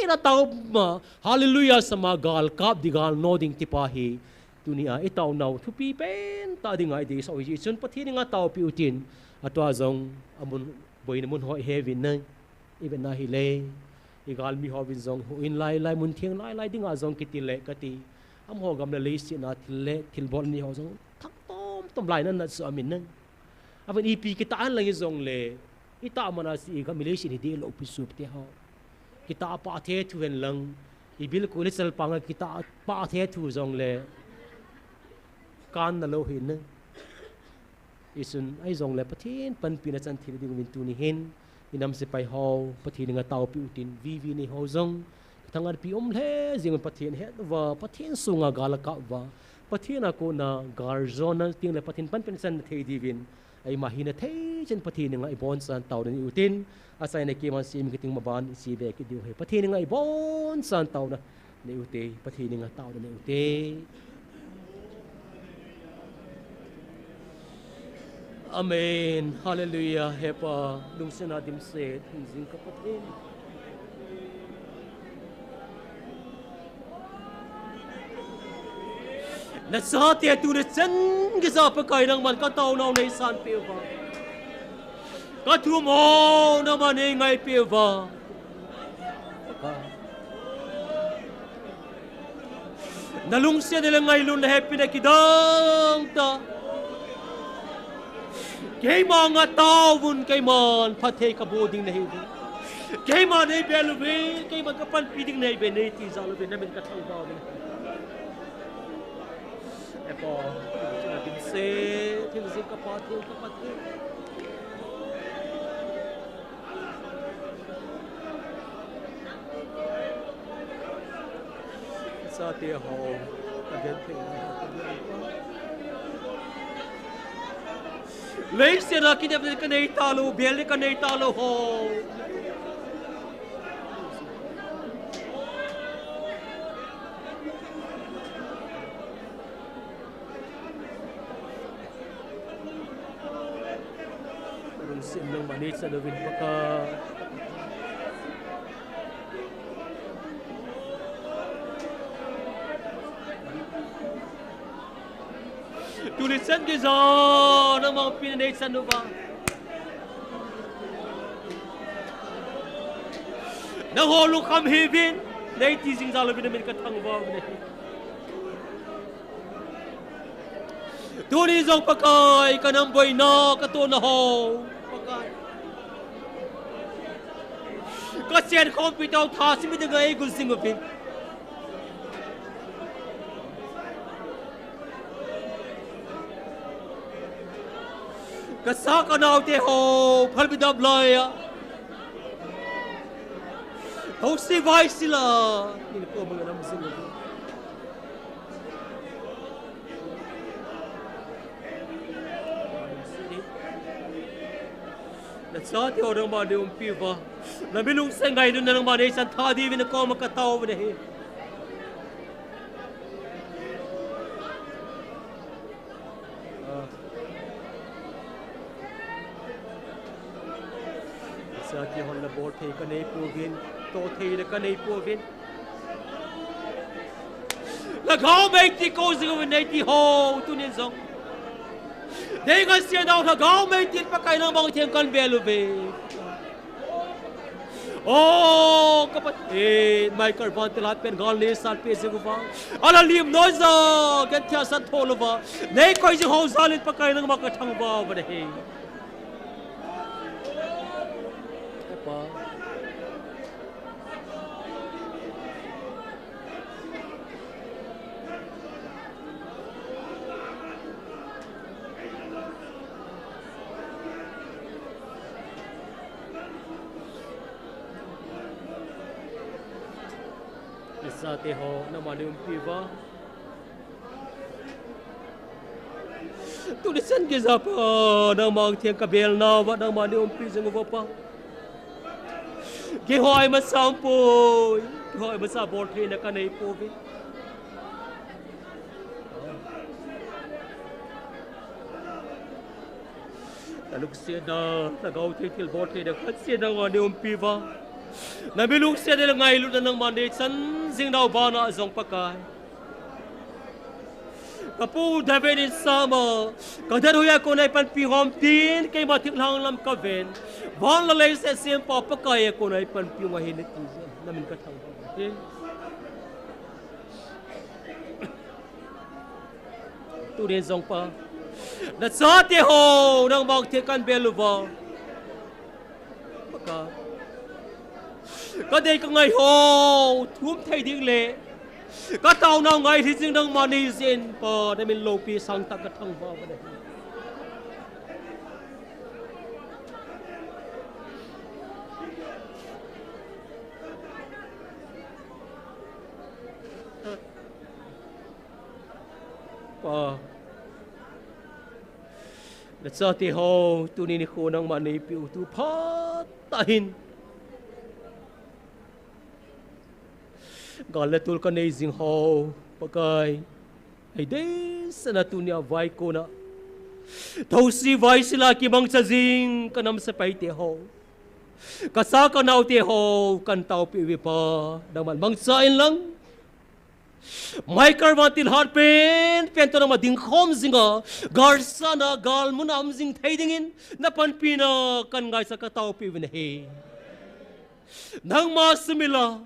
na tau ma hallelujah sama gal kap di gal nodding ti pa hi tunia itaw naw thu pi pen ta ding ai di so ji chun pathi nga tau pi utin atwa zong amun boin mun ho heaven na even na hi le i gal mi ho bin zong ho in lai mun thiang lai ding a zong kiti le kati am ho gam le le si na thil le thil bol ni ho zong thak tom lai na su amin na avan ep kita an lang zong le ita mana si ga milation hi de lo pisup te ha kita pa the thu wen lang i bil ko le sal pang kita pa the thu zong le kan na lo hin isun ai zong le pathin pan pi na chan thil ding min tu ni hin inam se pai ho pathin nga tau pi utin vi ni ho zong thangar pi le jing pathin he wa pathin sunga gala ka wa pathin a ko na garzona ting le pathin pan pen san thei divin ai mahina thei chen pathin nga ibon san tau ni utin asai na ki man sim kiting maban si be ki diu he pathin nga ibon san tau na ni ute pathin nga tau ni ute amen hallelujah hepa lung sena dim se jing ka pathin na sa tia tu na chen ki sa pa kai nang man ka tau nau nei san pe wa ka thu mo na man nei ngai pe wa na lung se de ngai lun na happy na ki dang ta ke ma nga tau bun ke man pha the ka bo ding nei ke ma nei be lu be ke ma ka pan pi ding nei be nei ti za lu be na men ka thau ba epo na din se til se ka pa sa te ho again thing lấy xe ra khi nhập cái này ta lo bèn cái này ta lo ho rung sim nang manit sa lovin baka tulisan ke za na mga pinanaysan no ba nahulong kam hibin nei ti jing za lo bin min ka thang wa ne tu ni zong pakai ka nam boi na ka to na ho pakai ka chen khom pi tau tha si mi de ngai gul sing ma pin ka sa ka nau te ho phal bi dab lai ya ho si vai sila ni ko mga nam sing ma na sa te ho rang ma de pi va na bilung sengai nu nang ma de san tha di vin ko ma ka tau ne he sa ti hon la bor the ka nei pu vin to the le ka nei pu vin la khao mei ti ko zing nei ti ho tu nin song dei ga sia dau tha gao mei ti pa kai nang bang thiam kan belu ve oh kapat mai kar van te lat pen gal le sal pe se gu ba ala lim no za kan thya san thol ba nei koi ji ho zalin pa kai nang ma ka thang ba ba he pa sa te ho na ma de pi va tu ni san ge za pa na mang thiang ka bel na wa na ma de pi jeng va pa ge hoi ma sam po ge hoi ma sa bor the na ka nei po vi ta luk se da ta gau the til bor the da khat se da wa de pi va na bilung se de ngai lu na nang ma de san jing dau ba na zong pa kai kapu David in sama ka dar hoya ko nai pan pi hom tin ke ma thik lang lam ka ven van la le se sim pa pa kai ko nai pan pi ma hin ti na min ka thang ba he tu den zong pa na sa te ho nang bang the kan belu ba pa ka có đây có ngày hồ thúm thay tiếng lệ có tàu nào ngày thì riêng đang mà đi xin bờ để mình lô pi sang tặng cái thằng vào đây bờ để sao thì hồ tu ni khô đang mà đi piu tu phát tahin gọi là tôi có này riêng hồ pakai hay đấy sẽ là tu nia vai cô na thâu si vai sila ki bang sa riêng cái năm sẽ phải te hồ cái sa cái nào te hồ kan tàu pi vi pa đang man bang sa in lang mai kar van til hat pen to na ma ding khom zinga gar sa na gal mun am jing thai ding in na pan pi na kan ngai sa ka tàu pi vi he nang ma simila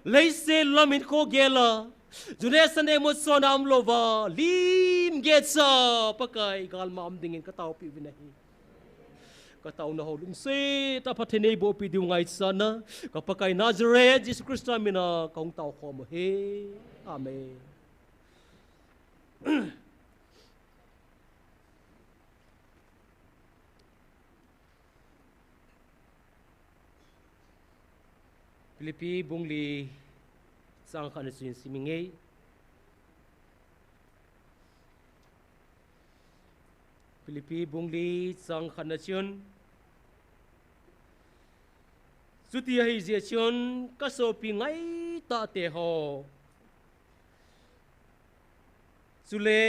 lấy xe làm mình khó ghé là dù nè sân em một số nam lova lim ghé sa pakai gal mam dingin cái tàu pi này cái tàu nó hồ lum xe ta phát hiện bộ pi điều ngày sana cái pakai Nazareth Jesus Christ mina công tàu khó mà he amen Filipi bungli sang khana sin simingei Filipi bungli sang khana chun suti hai zia chun ka so pi ngai ta te ho sule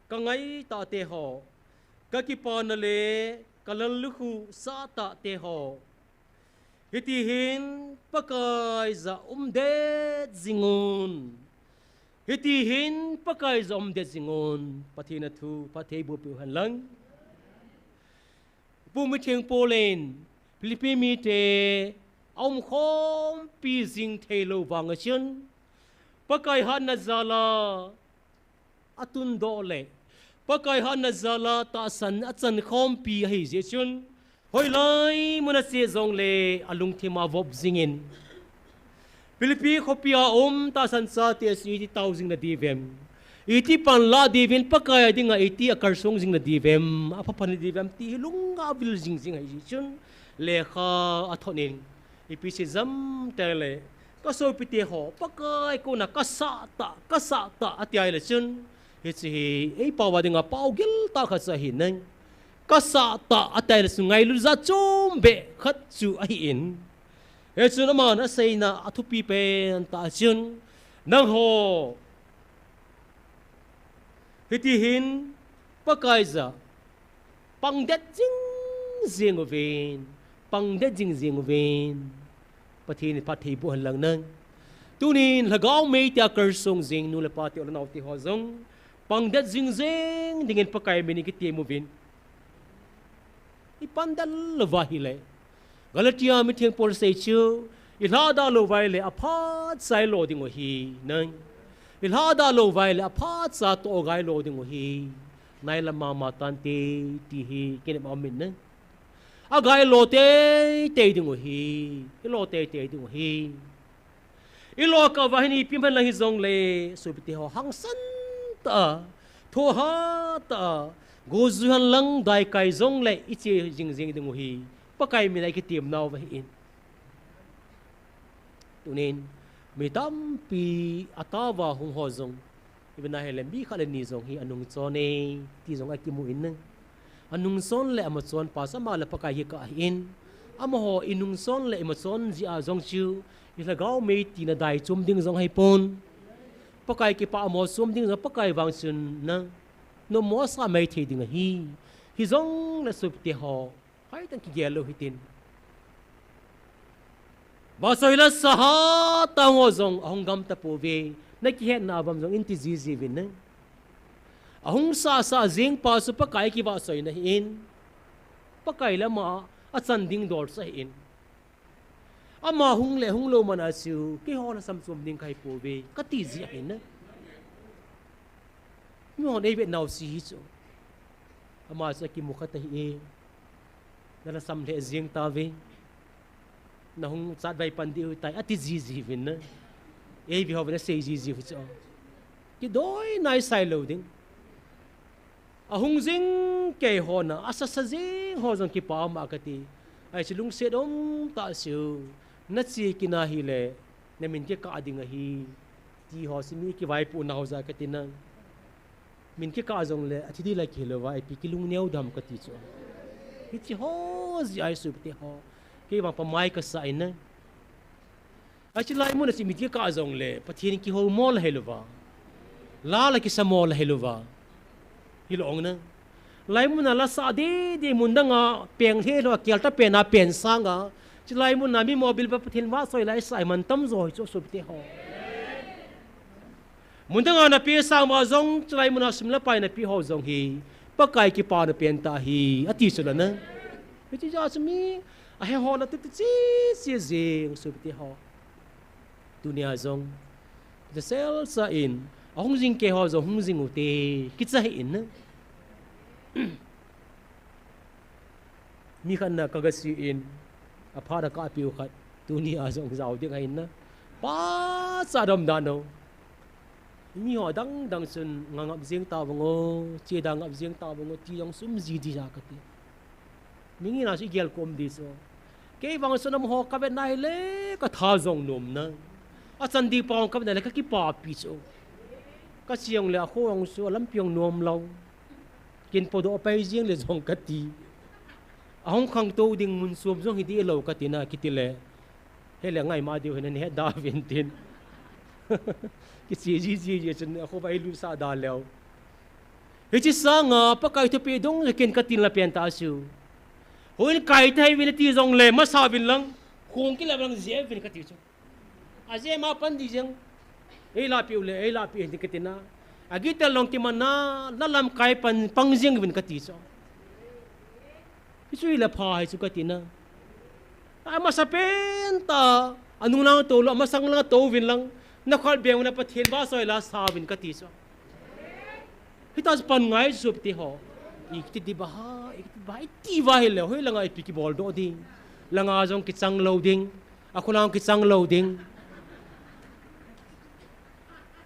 ka ngai ta te ho ka ki pa na le ka lan lu khu sa ta te ho hitihin pakai za umdet zingun hitihin pakai za umdet zingun pathina thu pathe bu pu han lang pu mi theng polen Filipi mi te ông khom pi ding thei lo wang chen pakai han na zala atun do le pakai han na zala ta san achan khom pi hi je chun hoi lai muna se zong le alung thima vop zingin Pilipi khopia ta san sa te si thousand na divem iti pan la divin pakai dinga iti akar song jing na divem apa pan divem ti lunga bil jing jing ai chun le kha athonin ipi se zam tele ka so piti ho pakai ko na kasa ta atiai le chun hi chi ei pawa dinga pau gil ta kha sa hin nang kasa ta atai le sungai lu za chum be khat chu ai in he chu na ma na sei na athu pi pen ta chun nang ho hiti hin pakai za pang det jing jing ovin pang det jing jing ovin pathin pathi bu han lang nang tunin lagaw mei tia kar song jing nu le pati ol naw ti ho zong pang det jing jing dingin pakai meni ki ti movin ipandal lawahile galatia mi thiang pol sei chu ilada lo vai le aphat sai lo ding hi nang ilada lo vai le aphat sa to gai lo ding hi nai la ma tan te ti hi ken ma min nang a gai lo te ding hi lo te ding hi ilo ka va ni pim ban la hi zong le so pi ho hang san ta tho ha ta go zu han lang dai kai zong le ichi jing jing ding hi pakai mi nai ki tim naw va in tunin mi tam pi atawa hung ho zong ibna hele mi khale ni zong hi anung chone ti zong aki mu in anung son le ama chon pa sama le pakai hi ka in ama ho inung son le ama chon ji a zong chu ila gaw me ti na dai chum ding zong hai pon pakai ki pa mo sum ding zong pakai wang sun na no mo sa mai the ding hi zong le sup ti ho hai tan ki gelo hitin ba soila sa ha ta ngo zong ahong gam ta po ve na ki het na bam zong inti ji ji vin na ahong sa jing pa su pakai ki ba soi na hin pakai la ma a chan ding dor sa hin ama hung le hung lo mana su ki ho na sam sum ding kai po ve ka ti ji hin na mi ho dei vet nau si hi chu ama sa ki mu khat hi na sam le jing ta ve na hung sat vai pandi tai ati ji vin na ei vi ho na sei ji fu chu ki doi nai sai lo ding a hung jing ke ho na asa sa jing ho jong ki pa ma ka ti ai chi lung se dom ta siu na chi ki na hi le na min ke ka ding hi ti ho si mi ki vai pu na ho za ka ti na min ke ka jong le athi di la ki lo vai pi ki lung neu dam ka ti chu hi chi ho ji ai su ti ho ki bang pa mai ka sa ina a chi lai mo na si mi ke ka jong le pathin ki ho mol helwa la ki sa mol helwa hilong na lai mo na la sa de mun da nga peng the lo kel ta pe na pen sang ga chi lai mo na mi mobil pa pathin wa soi lai sai man tam zoi chu su ti ho mun da nga na pi sang ma zong chi lai mo na sim la pai na pi ho zong hi pa kai ki pa na pen ta hi ati su la na mi chi ja su mi a he ho na ti chi si jing su ti ho dunia zong the sel sa in a hung jing ke ho zo hung jing u te ki cha hi in na mi khan na ka ga si in a pha da ka pi u khat dunia zong zau ding hai na pa sa dom da no mi ho dang sun ngangap jing ta bango che dang ngap jing ta bango ti yong sum ji di ja ka ti mi ngi na si gel kom di so ke wang sunam ho ka be nai le ka tha zong nom na a chan di pong ka be le ka ki pa pi so ka chiang le a khong so lam piong nom lo kin po do pai jing le zong ka ti a hong khang to ding mun suam zong hi di lo ka ti na ki ti le he le ngai ma diu he ne da vin tin ki ji chen a kho bai lu sa da leo he chi sa nga pa kai to pe dong ken ka tin la pen ta su hoin kai thai vin ti zong le ma sa vin lang khong ki la bang je vin ka ti chu a je ma pan di jeng ei la pi le ei la pi di ka ti na agi ta long ti mana la lam kai pan pang jeng vin ka ti chu hi chui la pha hi chu ka ti na ama sa penta anu lang to lo masang lang to win lang na khol beng na pathian ba soi la sa win ka ti so hitas pan ngai sup ti ho ikti di ba ti wa hele hoi langa ipiki bol do ding langa jong ki chang loading aku lang ki chang loading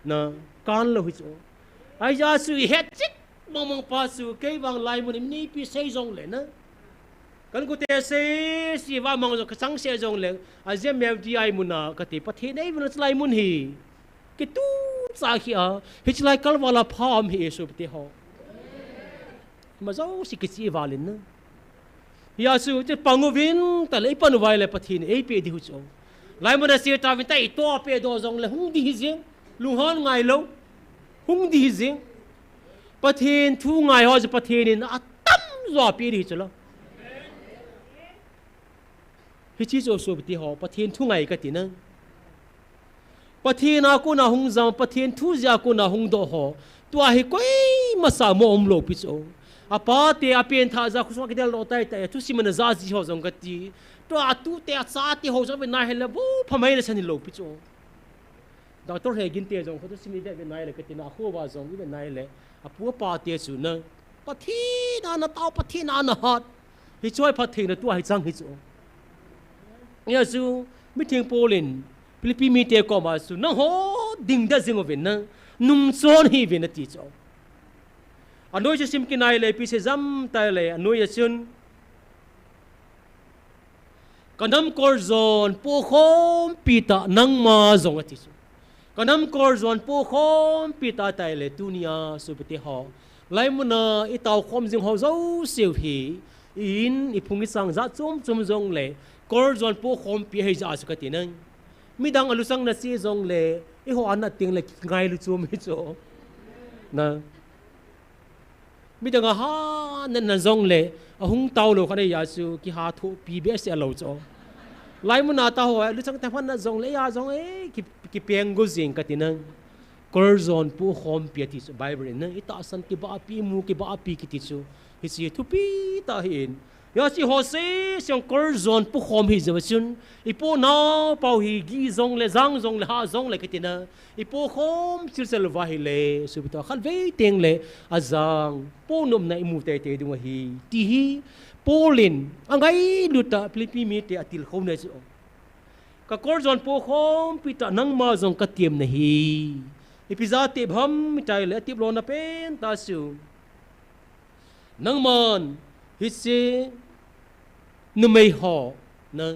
na kan lo hi so ai ja su het chit mong pa su ke bang lai mun ni pi sei jong le na kan ku te se si wa mong jo sang se jong le a GMFDI mun na ka ti pathe nei mun lai mun hi ki tu sa hi a hi lai kal wala pham hi su ti ho ma zo si ki si walin na ya su te pangu win ta le pan wai le pathe ni pe di hu cho lai mun se ta win ta i to pe do jong le hung di hi jing lu hon ngai lo hung di hi jing pathin thu ngai ho je pathin in a tam zo pi ri chalo hi chi zo so ti ho pathin thu ngai ka ti na pathin a ku na hung zam pathin thu ja ku na hung do ho tua hi koi ma sa mo om lo pi cho a pa te a pen tha za khu so ki del lo tai tai thu si man za ji ho zong ka ti to a tu te a sa ti ho zo be na he le bu phamai le san lo pi cho doctor he gin te jong photo simi be nai le ka ti na kho ba jong be nai le a pu pa te su na pathin na tao pathin na hat hi choi pathin na tu hai chang hi cho ya su mi thing polin pilipi mi te ko ma su na ho ding da jing ovin na nung son hi vin ti cho anoi je sim ki nai le pi se jam ta le anoi ya chun kanam kor zon po khom pita nang ma zong ati su kanam kor zon po khom pita ta le tunia su pete ho lai muna i tau khom jing ho zo siu hi in i phungi sang za chum zong le kor zon po khom pi hei za su ka ti nang mi dang alu sang na si zong le i ho an na ting le ngai lu chum hi cho na mi dang ha na zong le a hung tau lo kha ne ya su ki ha thu pi be se lo cho lai mun na ta ho lu chang ta phan na zong le ya zong ki peng go jing ka ti nang kor zon pu khom pi ti su bible na i ta san ki ba pi mu ki ba pi ki ti su hi si thu pi ta hin ya si ho se siang kor zon pu khom hi zawa chun i po na pau hi gi zong le zang zong le ha zong le ki ti na i po khom chil sel wa hi le su bi ta khal ve teng le azang po nom na i mu te te du hi ti hi polin angai luta plipi mi te atil khom ne chu ka kor zon po khom pita nang ma zong ka tiem na hi epiza te bham mi tai le tip lo na pen ta su nang man hi se nu mei ho na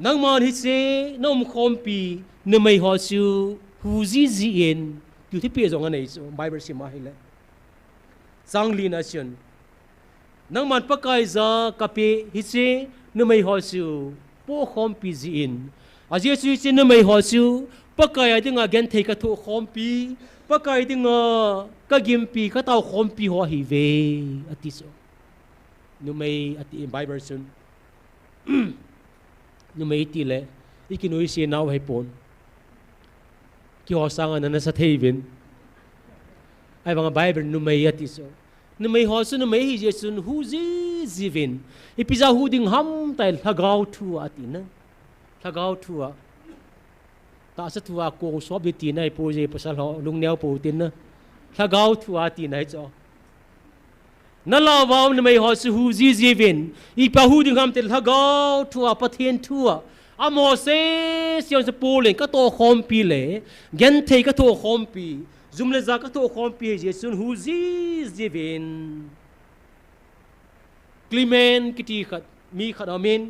nang man hi se nom khom pi nu mei ho su hu ji ji en tu thi pe zong anei so bible si ma hi le sang li na chen nang man pakai za kape hi se nu mei ho su po khom pi ji in a je su se nu mei ho su pakai a dinga gen thei ka thu khom pi pakai dinga ka gim pi ka tau khom pi ho hi ve ati so nu mei ati bible sun nu mei ti le ikinoi se naw hai pon ki ho sang an na sa thei vin ai bang bible nu mei ati so nu mei ho su nu mei hi je sun hu ji jivin ipiza hu ding ham tai thagau thu ati na thagau thu a ta sa thu a ko so bi ti nai po je pasal ho lung neo po tin na thagau thu ati nai cho na la wam nu mei ho su hu ji jivin i pa hu ding ham te thagau thu a pathen thu a amo se siang se po le ka to khom pi le gen thei ka to khom pi zum le za ka to khom pi je sun hu ji jivin Clement kiti khat mi khat amen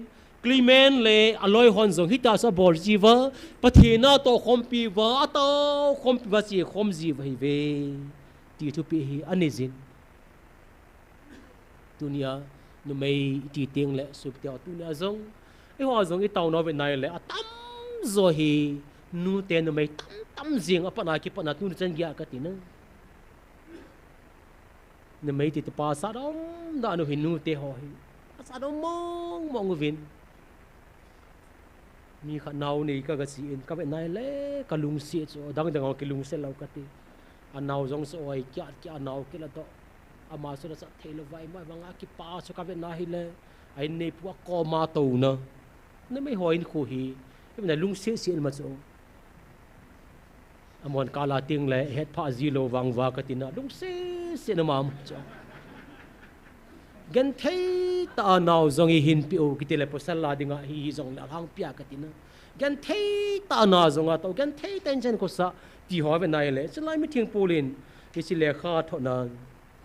Clement le aloi hon zong hita sa bor jiwa pathina to khom pi wa to khom pi wa si khom ji wa hi ve ti thu pi hi anizin tunia nu mei ti teng le sup te tunia zong e ho zong i tau no ve nai le atam zo hi nu te nu mei tam jing apana ki pana tu chen gya ka ti na nu mei ti pa sa dom da nu hin nu te ho hi sa dom mong vin mi kha nau ni ka ga si in ka ve nai le ka lung si cho dang dang ki lung se lau ka ti a nau zong so oi kya nau ki la to ama so sa thelo vai mai wanga ki pa so ka ve na hi le ai nei pu ko ma to na na mai hoi khu hi na lung se se ma cho amon kala ting le het pha zilo wang wa ka tina lung se na ma cho gan thei ta naw zong hi hin pi o ki tele posal la dinga hi zong la hang pia ka tina gan thei ta na zong a to gan thei tension ko sa ti ho ve nai le chlai mi thing polin ki si le kha tho na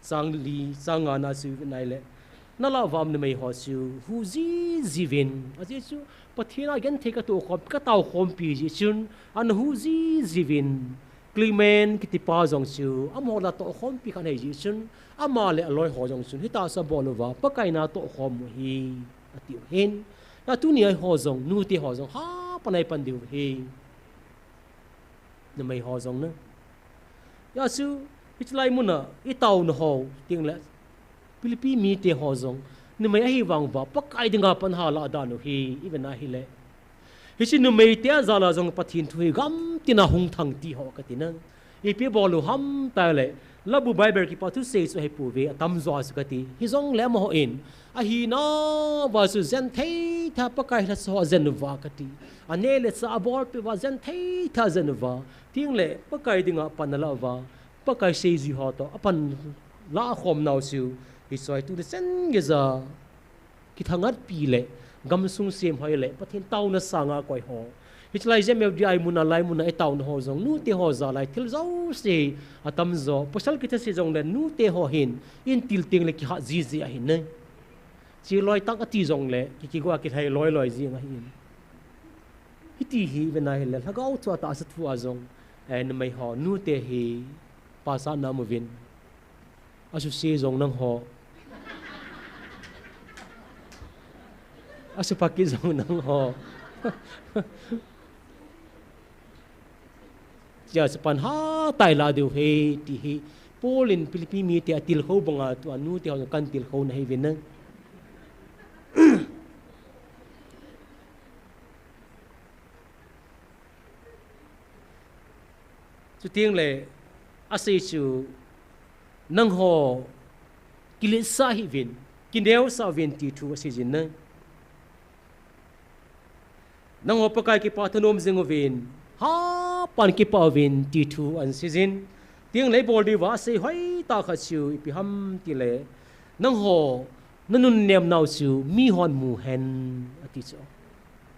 sang li sang na su ve nai le na la vam ne mai ho su hu zi vin a ji su pathina gan thei ka to khom ka taw khom pi ji chun an hu zi vin klimen ki ti pa zong su amola to khom pi kan hei ji chun ama le aloi ho jong sun hita sa bolova pakai na to khom hi atiu hen na tu ni ai ho jong nu ti ho jong ha panai pan diu hi na mai ho jong na ya su itlai muna I tau na ho ting la pilipi mi te ho jong ni mai hi wang wa pakai dinga pan ha la da nu hi even na hi le hi si nu mai te za la jong pathin thui gam tina hung thang ti ho ka tinang I pe bolu ham ta le labu bible ki patu se so he pu ve tam zo asukati hi zong le mo in a hi na wa su zen thei tha pakai la so zen wa kati ane le sa abor pe wa zen thei tha zen wa ting le pakai dinga panala wa pakai se ji ho to apan la khom nau su hi soi tu de sen ge za ki thangat pi le gam sung sem hoi le pathin tau na sanga koi ho Hichlai GMFDI muna lai muna I taon ho zong nu te ho za lai thil zo se atam zo posal kita se zong le nu te ho hin in til ting le ki ha ji a hin nei chi loi tak ati zong le ki gwa ki thai loi ji nga hin hiti hi venai le la gau chwa ta sa thu a zong en mai ho nu te hi pa sa na mu vin asu se zong nang ho asu pa ki zong nang ho ja sepan ha tai la deu he ti hi polin pilipi mi te atil kho bonga tu anu te ho kan til kho na he vin na chu tieng le ase chu nang ho kilit sa hi vin kineu sa vin ti thu ase jin na nang ho pakai ki pathanom zingo vin ha pan ki pa vin ti thu an season tiang le bol di wa se hoi ta kha chu pi ham ti le nang ho nanun nem nau chu mi hon mu hen ati cho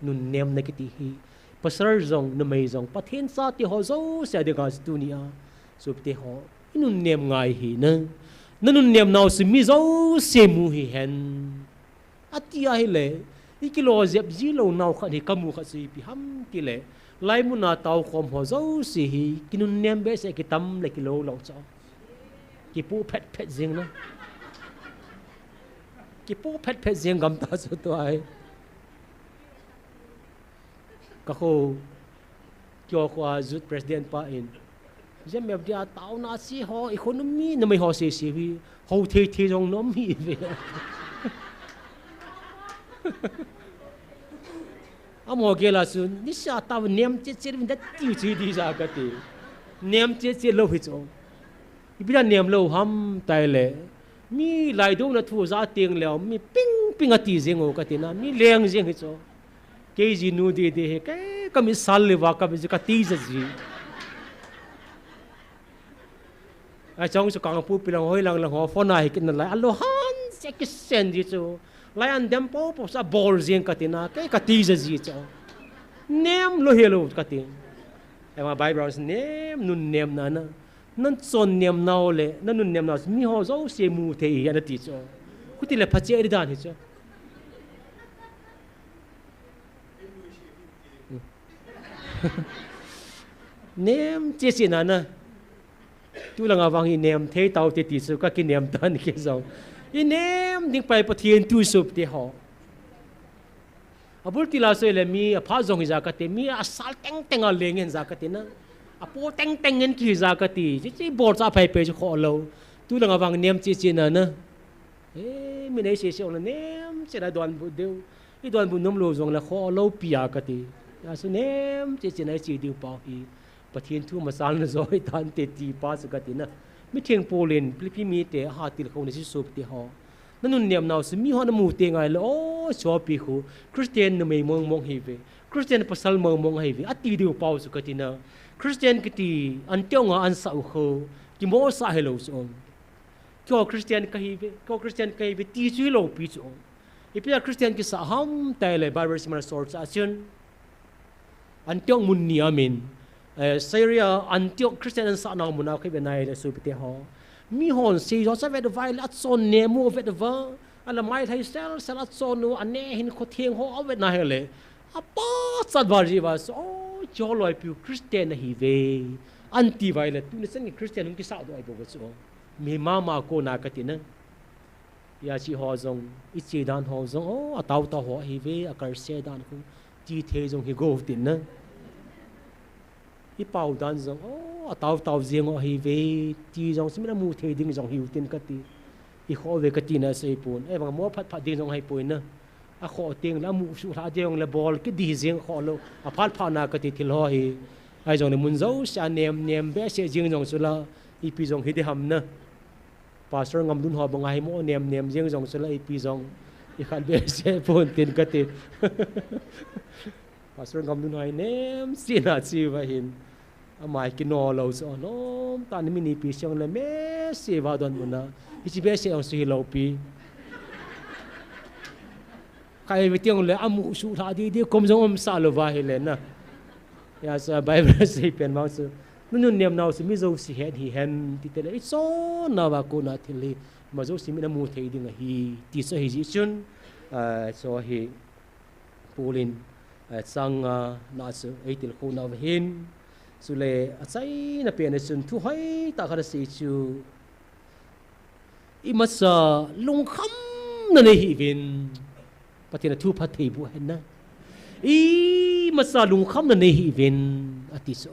nun nem na ki ti hi pasar zong na mai zong pathen sa ti ho zo se de ga dunia so te ho inun nem ngai hi na nanun nem nau su mi zo se mu hi hen ati ai le ikilo zep zilo nau kha ni kamu kha si pi ham ti le lai mu na tau khom ho zo si hi kinun nem be se ki tam le kilo lo cho ki pu phet jing na ki pu phet jing gam ta so to ai ka ho kyo kwa zut president pa in GMFDI Taona si ho economy na mai ho se si hi ho the jong nom hi ve amo gela sun ni sha ta nem che che da ti chi di za ka ti nem che lo hi cho ibira nem lo ham tai le mi lai do na thu za tieng le mi ping ati jeng o ka ti na mi leng jeng hi cho ke ji nu de he ke ka mi sal le wa ka mi ka ti za ji a chong su kang pu pilang hoi lang ho phone ai kin lai alo han se ki sen ji cho lai an dem po sa bol jeng ka ti na ke ka ti za ji cho nem lo hello ka ti ema bai brown nem nun nem na na nan son nem naw le nan nun nem naw mi ho zo se mu the ya na ti cho ku ti le phache ri dan hi cho nem che si na na tu lang awang hi nem the tau te ti su ka ki nem tan ke zo i nem ding pai pathien tu sup te ho abul tila so le mi a pha zong za ka te mi a sal teng a lengen za ka te na a po teng en ki za ka ti chi bor sa pai pe kho lo tu lang awang nem chi na na mi nei se se on nem che da don bu deu i don bu nom lo zong la kho lo pia ka ti ya su nem chi na chi diu pa hi pathien thu masal na zoi tan te ti pa su ka ti na mi theng polin pi mi te ha til kho ni si sup ti ho นั่นเนี่ยมนาวสิมีหัวน้ำมูเตียงไงเลยโอ้ชอบปีคูคริสเตียนไม่มองเฮเวคริสเตียนภาษามองเฮเวอัตติดิวเป้าสุกตินะคริสเตียนกิติอันเตียวงอันสาวเขากิโมสาเฮโลสองก็คริสเตียนก็เฮเวก็คริสเตียนก็เฮเวตีจุยโลปีสองอีพีคริสเตียนกิสาหัมแต่เลยบาร์เบอร์สิมาสอร์สอาเซียนอันเตียวมุนนีอามินซีเรียอันเตียวคริสเตียนสานามุนาคิดเป็นไงเลยสุดที่ฮอมีหอนซีเขาใช้เวทไวลัดโซนเนมูเวทวะอันละไม่ไทยเซลลัดโซนูอันนี้เห็นเขาเทียงเขาเอาเวทไหนเลยอาป้าสัตว์บารีวาสโอ้จอลอยผิวคริสเตียนฮีเวอันตีไวลัดตุนเส้นคริสเตียนนุ่งกิสาวด้วยบอกว่าสมีมาโกนากตินะยาชีฮอซงอิจิดานฮอซงโอ้ตาวหัวฮีเวอากาศเสียดานคุณจีเทซงฮีโกตินะอีเป่าดานซงโอ้ตาวเสียงฮีเวจีซงสมิธมูเทดิ้งซงฮิวตินกติอีข้อเวกตินะเสียปุ่นไอ้บางมัวพัดดิ้งซงให้ปุ่นนะอาข้อเตียงแล้วมูสุราเดียงแล้วบอลก็ดีเสียงข้อโลอาพัดพานากติทิลหอยไอ้ซงเนี่ยมุนเจ้าชาเนียมเบสเสียงซงสุลาอีปีซงฮิดฮัมนะภาษางำดุนหอบงไงโมเนียมเสียงซงสุลาอีปีซงอีขันเบสเสียปุ่นตินกติภาษางำดุนหอยเนียมสีนาซีวะหินอามากินนอเราสอนน้องตอนนี้มีนิพิเศษเลยเมสเซวาดอนมุนะฮิจิเบสเซองสุฮิโลปีใครไปเที่ยวเลยอามุสุธาดีคมจงซาลวาเฮเลนะยาสบายเบสเปียนมาสุนุ่นเนียมนาวสิมิโซสิเฮดฮิเฮนติเตเลอิโซนาวาโกนาทิลีมาโซสิมินามูเทดิงฮีติโซฮิจิชุนโซฮิปูลินสังนาสุเอติลคูนาวหินสุเลอาศัยนับเปลี่ยนสุนทุให้ตาคาราสิจูอิมัสลุงคำนั่นเองวินปฏิณทุพัทธิบุเห็นนะอิมัสลุงคำนั่นเองวินอติโซ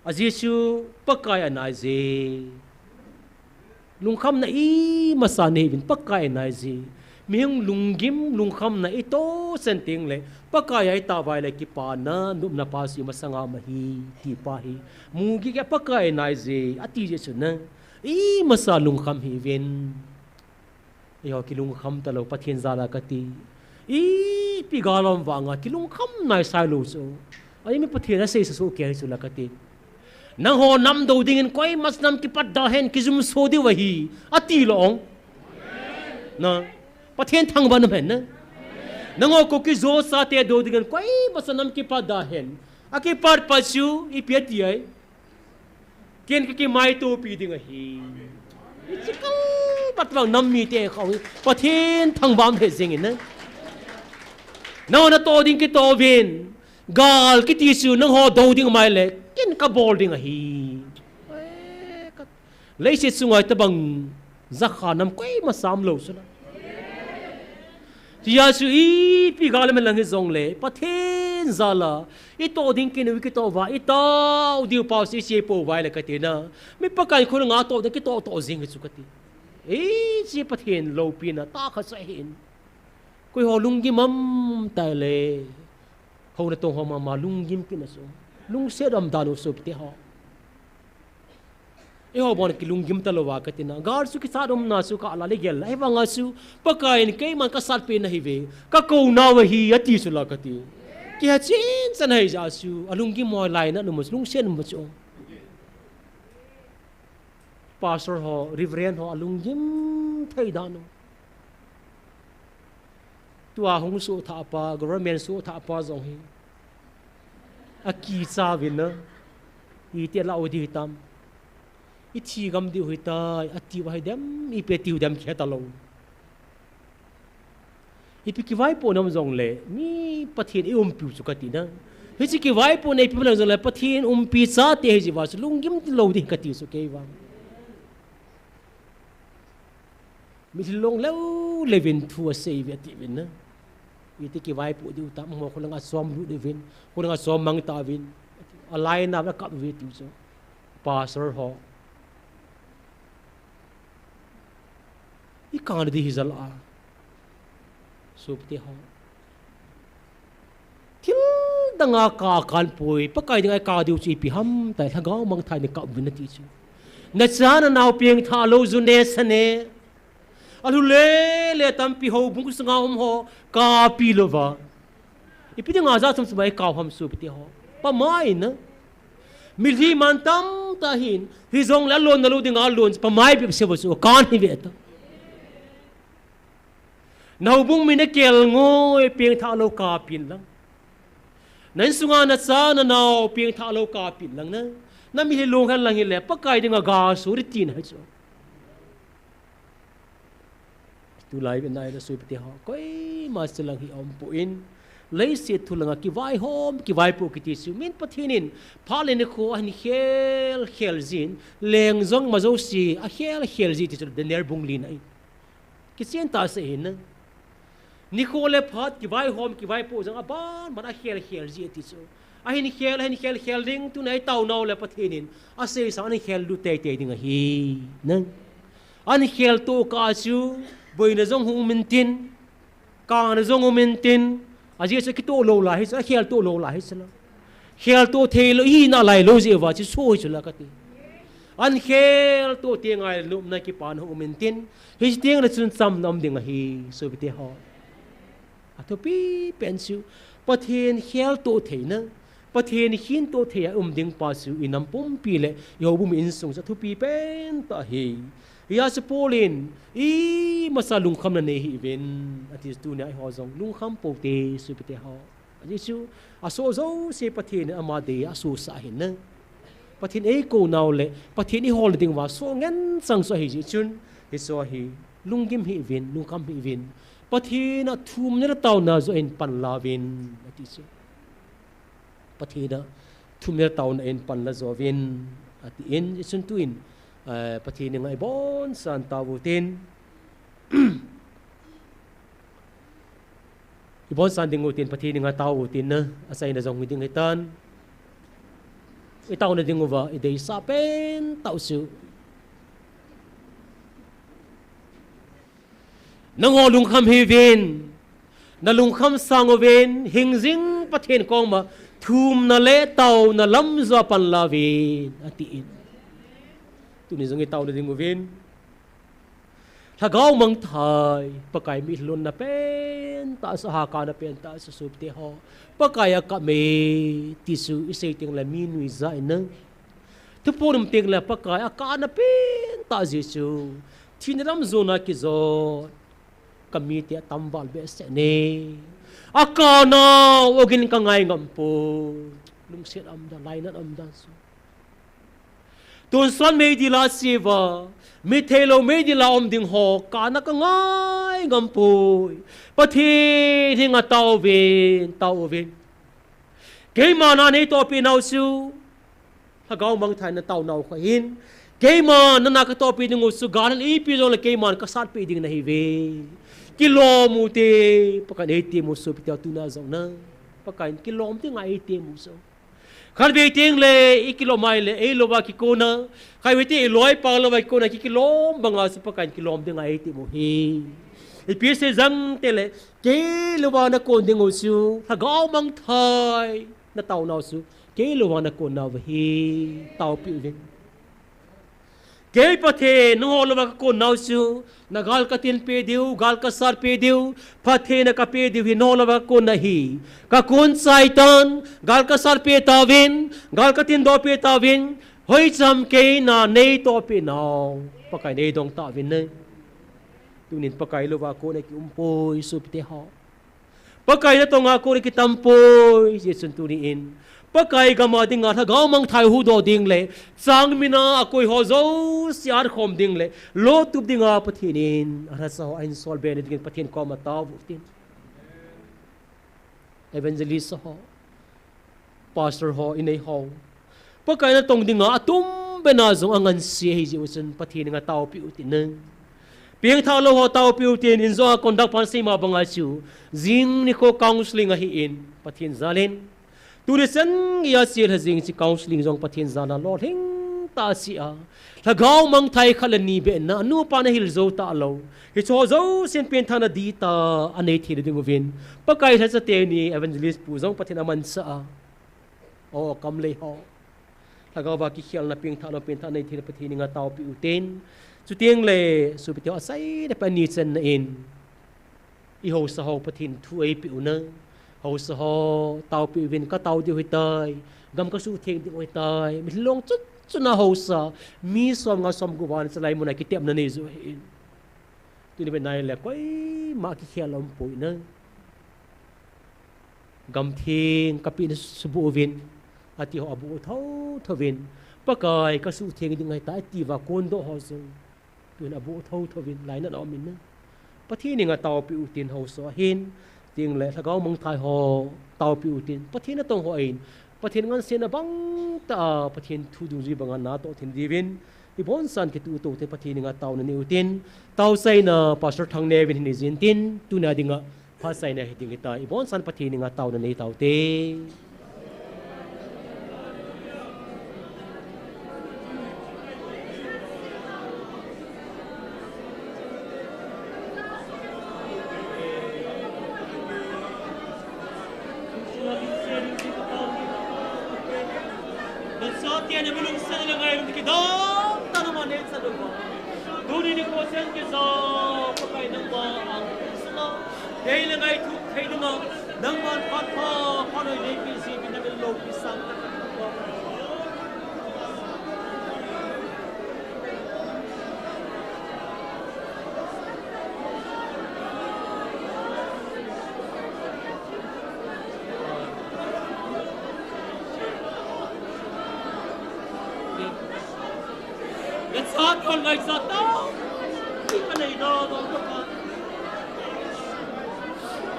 อาเจชูปักกายอันไหนเจลุงคำนั่นอิมัสเนวินปักกายอันไหนเจมีหงลุงกิมลุงคำนั่นอิโตเซนติงเลยปักกายตาไว้เลยกิปานะนุบนาปาสิมาสังอามาฮีทีปาฮีมูกิแกปักกายนายเจอติเจสุนะอีมาสาลุงคำฮีเวนอีฮอกิลุงคำตลอดปะเทียนซาลากติอีปีกาลอมวางกิลุงคำนายสายลูโซอันนี้มีปะเทียนเสยสุเกียสุลากตินังโหนำดูดิ่งก้อยมัสนำกิปัดดาเห็นกิจุมโซดีวะฮีอติลองนะปะเทียนทางบ้านเห็นนะnango ko ki zo sa te do digan koi basanam ki pa dahen aki par pasu ipiati ai ken ki mai to pi dinga hi ichikal batwang nammi te khaw pathin thangbam he jing in na na to ding ki to vin gal ki ti su nang ho do ding mai le ken ka bol ding hi leise sungai ta bang zakha nam koi ma sam lo su naยาสุอีปีกาลมันลังจงเลยประเทศซาลาอีโตดิ้งกินวิกิโตวาอีโตดิวปาวสิเชปวายเลยกันทีนะไม่ประกันคนงาโตเด็กโตโตจิงสุกติเอ้จีประเทศโลปีนะตาขัดเห็นคุยหอลุงกิมัมแต่เลยเขาในตรงหอมาลุงกิมกินนะสุลุงเสดมดานุสุปติหอเออบอกकि लुंगिम तलवा कतिना गार सु किसा दम ना सु का अला ले गेल ए बंगा सु पकाइन के मन का साथ पे नहीं वे का को ना वही अति सुला कति कि हचिन सन है जासु अलुंगी मोय लाइन न मुसलुंग सेन मचो पास्टर हो रिवरेंड हो अलुंगिम थई दानो तुआ हंग सु था पा गवर्नमेंट सु था पा जों ही अकी सा विन ई ते ला ओदी तमอีทีกำดิวหิตายอติวายเดมอีเปติวเดมแค่ตะลงอีพิกิไว้ปนำจงเลยมีประเทศอุมปิวสุกตินะเฮ้ยกิไว้ปนในพิพนำจงเลยประเทศอุมปิซาเตจิวาสลุงกิมติโลดิกติสุเกวังมีที่ลงแล้วเลวินทัวเซเวติวินนะอีที่กิไว้ปดิวตามหัวคนละงาซ้อมรูดิวินคนละงาซ้อมมังตาวินอะไรนะแล้วกับเวติวโซปาสร์ฮออีการดีฮิซัลอาสุปติฮอทิลดังอากาการป่วยปะไก่ดังอากาดิวจีพิฮัมแต่ถ้าก้าวมังไทยในกับวินาทีชู na cha na nau piang tha lo zu ne sane alu le tampi ho bung sanga ho ka pi lo wa ipiti nga za sum sbai ka ham su piti ho pa mai na milhi man tam ta hin hi zong la lon na lu ding a lon pa mai bi se su kan hi ve ta nau bung mi na kel ngoi piang tha lo ka pin lang nan sunga na cha na nau piang tha lo ka pin lang na mi he long han lang hi le pa kai ding a ga su ri tin ha chu tu lai bên này là suy beti họ coi mà sẽ lang hi om pu in lấy xe thu lang ki vai hom ki vai pu ki ti su min pathinin pha le ne kho an khel zin leng zong ma zo si a khel zi ti chu de ner bung lin ai ki sen ta se hin ni kho le phat ki vai hom ki vai pu jang a ban man a khel zi ti chu a hin khel ring tu nai tau nau le pathinin a se sa ni khel lu te ding a hi nang an khel to ka chu bơi na zong hung min tin ka na zong hung min tin a ji se ki to lo la hi sa khel to lo la hi sa khel to the lo hi na lai lo je wa chi so chu la ka ti an khel to te ngai lum na ki pan hung min tin hi tiang na chun sam nam ding a hi so bi te ho a to pi pen su pathin khel to the na pathin hin to the ding pa su inam pum pi le yo bum in sung sa thu pi pen ta hi ya se polin I masa lung kham na ne hi ven atis tu ne ai ho zong lung kham po te su pe te ho jisu aso zo se pathin ama de aso sa hin na pathin ei ko naw le pathin I hol ding wa so ngen sang so hi ji chun hi so hi lung gim hi ven lung kham hi ven pathin a thum ne taw na zo en pan la ven atis pathin a thum ne taw na en pan la zo ven ati en chun tuin pathin ngai bon san tawutin ibon san ding utin pathin nga tawutin na asai na jong ding hitan itaw na ding uwa idei sa pen taw su nangolung kham hivin nalung kham sangoven hingjing pathin kong ma thum na le taw na lam zo pan lavin atiin ni zong itaw na ding uvin thagaw mang thai pakai mi lon na pen ta sa ha ka na pen ta sa sup te ho pakaya ka me tisu isay ting la min wi za na tu porum ting la pakaya ka na pen ta jesu thinram zona ki zo kami te tambal be se ne akana ogin ka ngai ngam po lung set am da lai na am da su tun son me di la siva mi thelo me di la om ding ho ka na ka ngai ngam pui pathi hinga tau vin ke ma na nei to pi nau su ha gau mang thai na tau nau kha hin ke ma na ka to pi ding su gan I pi zo la ke man ka sat pi ding na hi ve kilo mu te pakan ei ti mu su pi ta tu na zong na pakan kilom ti ngai ti mu so khar be ting le ikilo mai le e lo ba ki kona khai we ti loi pa lo ba ki kona ki kilom banga su pakan kilom ding ai ti mo hi e pi se zang te le ke lo ba na kon ding o su ha gao mang thai na tau na su ke lo ba na kon na wa hi tau pi ve ke pa the no lo ba kon na su na gal ka tin pe diu gal ka sar pe diu pha the na ka pe diu hi no lo ba kon na hi ka kun saitan gal ka sar pe ta vin gal ka tin do pe ta vin hoi cham ke na nei to pe naw pakai nei dong ta vin nei tu nin pakai lo ba ko na ki umpoi su pe ho pakai na to nga ko ki tampoi yesun tu ni in pakai gama ding a gaw mang thai hu do ding le chang mina akoi ho zo siar khom ding le lo tup ding a pathinin ara sa ain sol ben ding pathin ko ma taw tin evangelist ho pastor ho inei ho pakai na tong ding a atum bena zong angan si hi ji usun pathin nga taw pi utin nang piang tha lo ho taw pi utin in zo conduct pan si ma banga chu jing ni ko counseling a hi in pathin zalin tu le san ya sir hazing chi counseling jong pathin zana lo hing ta si a thagaw mang thai khalani be na nu pa na hil zo ta lo hi cho zo sen pen thana di ta anei thi ding vin pakai tha te ni evangelist pu jong pathin aman sa o kam le ho Lagaw ba kikial na ping ta na ithil pathini nga tau pi uten. Chu tieng le su pi tio asai na pa ni chen na in. I ho sa ho pathin thu ei pi una. Ho sa ho tau pi vin ka tau di hui tai. Gam ka su theng di hui tai. Mi long chu chu na ho sa mi som nga som gu wan salai mu na ki tem na ni zu hin. Tu ni ben nai le koi ma ki khial om pui na. Gam thing ka pi subu vin. Ati ho abu thau thavin pakai ka su theng ding ai ta ti wa kon do ho so tu na abu thau thavin lai na no min na pathi ni nga taw pi utin ho so hin ting le thagaw mong thai ho taw pi utin pathi na tong ho in pathin ngan sen bang ta pathin thu du ji banga na to thin divin i bon san ke tu to te pathi ni nga taw na ni utin taw sai na pastor thang ne vin ni jin tin tu na dinga pha sai na hiding ita i bon san pathi ni nga taw na ni taw te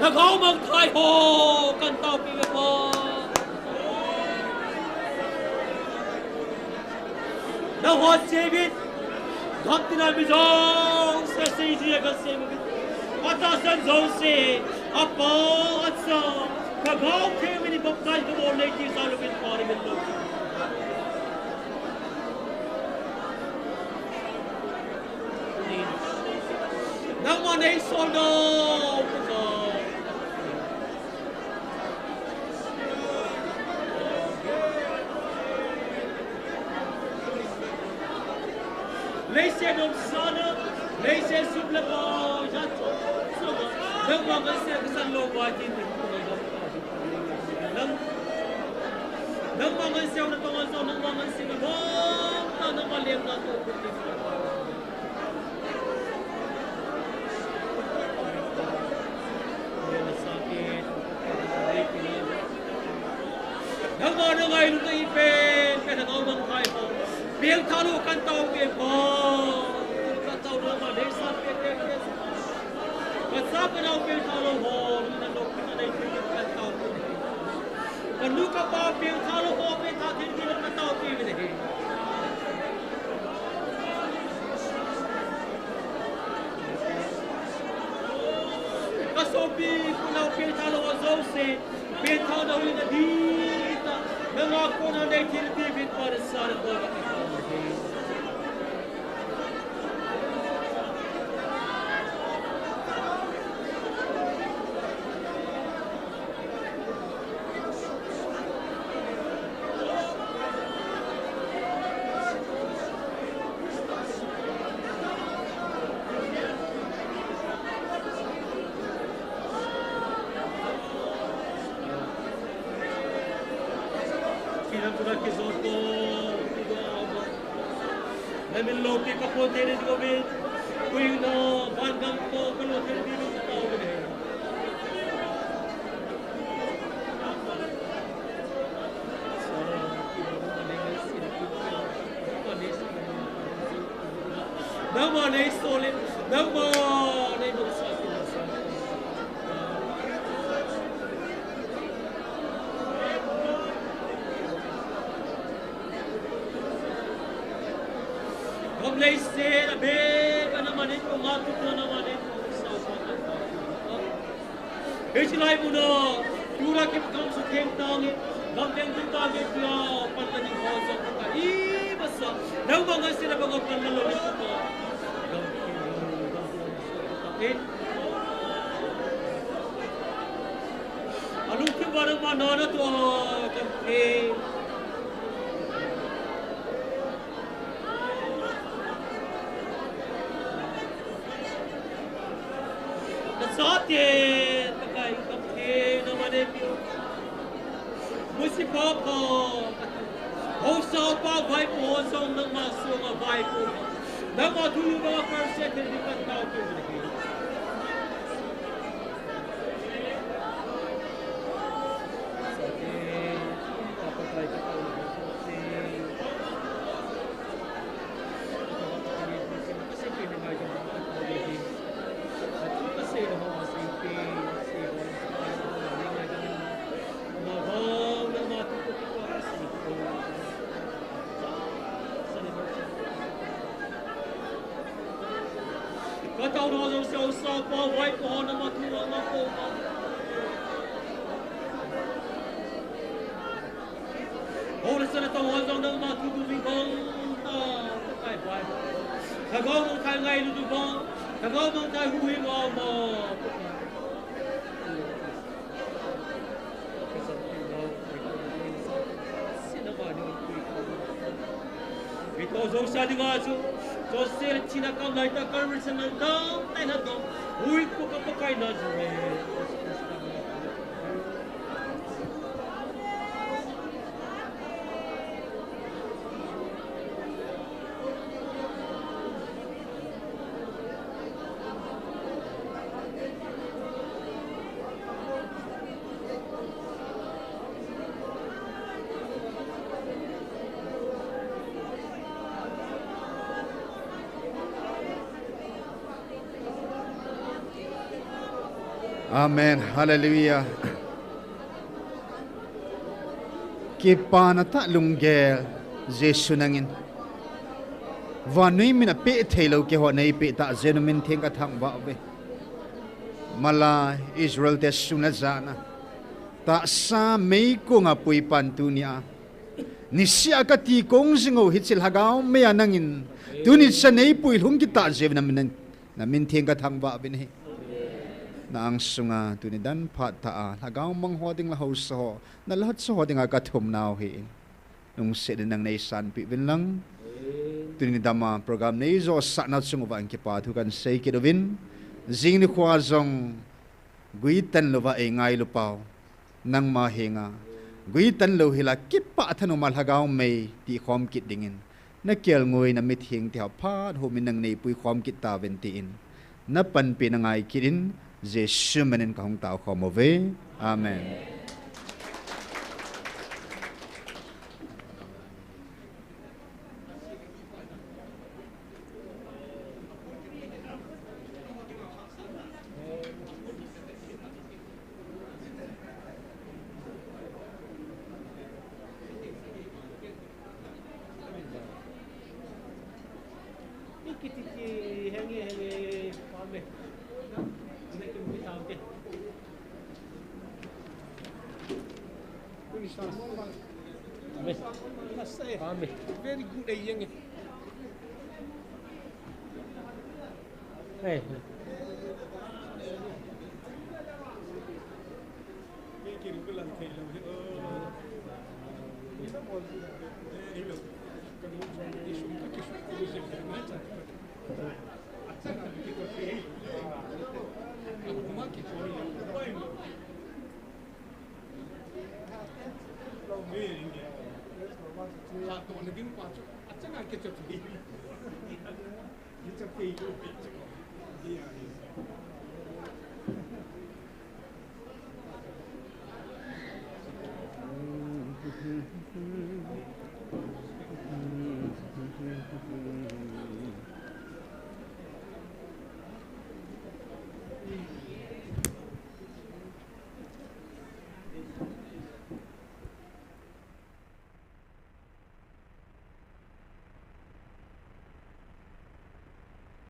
Nagaw mang thai ho kan tau pi ve po na ho chevit dhaktina bi jong se se ji ga se mi ata san jong se apa atsa nagaw ke mi ni bok dai ko ne ki sa lo bin pari min lo nang mo nei so no Leise nom sana, leise suble po jato. Nang mga siya kasan lo batin ni nang mga siya na tungan sa nang mga siya mo na maliyam na to. Nang mga ngayon na ipen kaya nang kay mo. Biang talu kan tau ke po kan tau nama desa pe kasap na biang talu ho na lok na dai kan tau kan lu ka pa biang talu ho pe ta tin din kan tau pe ni kasopi kuna biang talu ho zo se biang talu na di ta na ko na dai tin din par sar ko Patin pakai kapten nama dia mesti papa Hosa pa vai po song nang masuk ang vai po nang matulog mga first second di patao ko lagi Kataw na ako sa usapa, wipe ko na matulong ako. Oras na tawag ng matutubigong takay wipe. Tagaw mong tayo ngay lutubang, tagaw mong tayo huwing mo. Because of sa nga so sir chinakam na ita conversation ng daw tayo na daw uy ko kapakay na zure Amen. Hallelujah. Kipana ta lunggel Jesu nangin. Vanui mina pe thelo ke ho nei pe ta zenumin theng ka thang ba be. Mala Israel te suna zana. Ta sa mei ko nga pui pan tunia. Ni sia ka ti kong singo hitsil hagaw me anangin. Tuni sa nei pui hung kita zev na min theng ka thang ba be nei. Na ang sunga tunidan pat taa hagaw mang hoding lahaw sa ho na lahat sa hoding agatom now hi nung sedin ng naisan pibin lang tunidama program na izo sanat sunguba ang kipatu kan say kidovin zing ni kwazong guitan luba ay ngay lupaw nang mahinga guitan lo hila kipa tanong malhagaw may ti khom kit dingin na kiel ngoy na mithing ti hapat humin ng naipuy khom kit taventiin na panpi na ngay kirin Jesu manin kahong tao ko mo ve. Amen. Very good ay yang eh.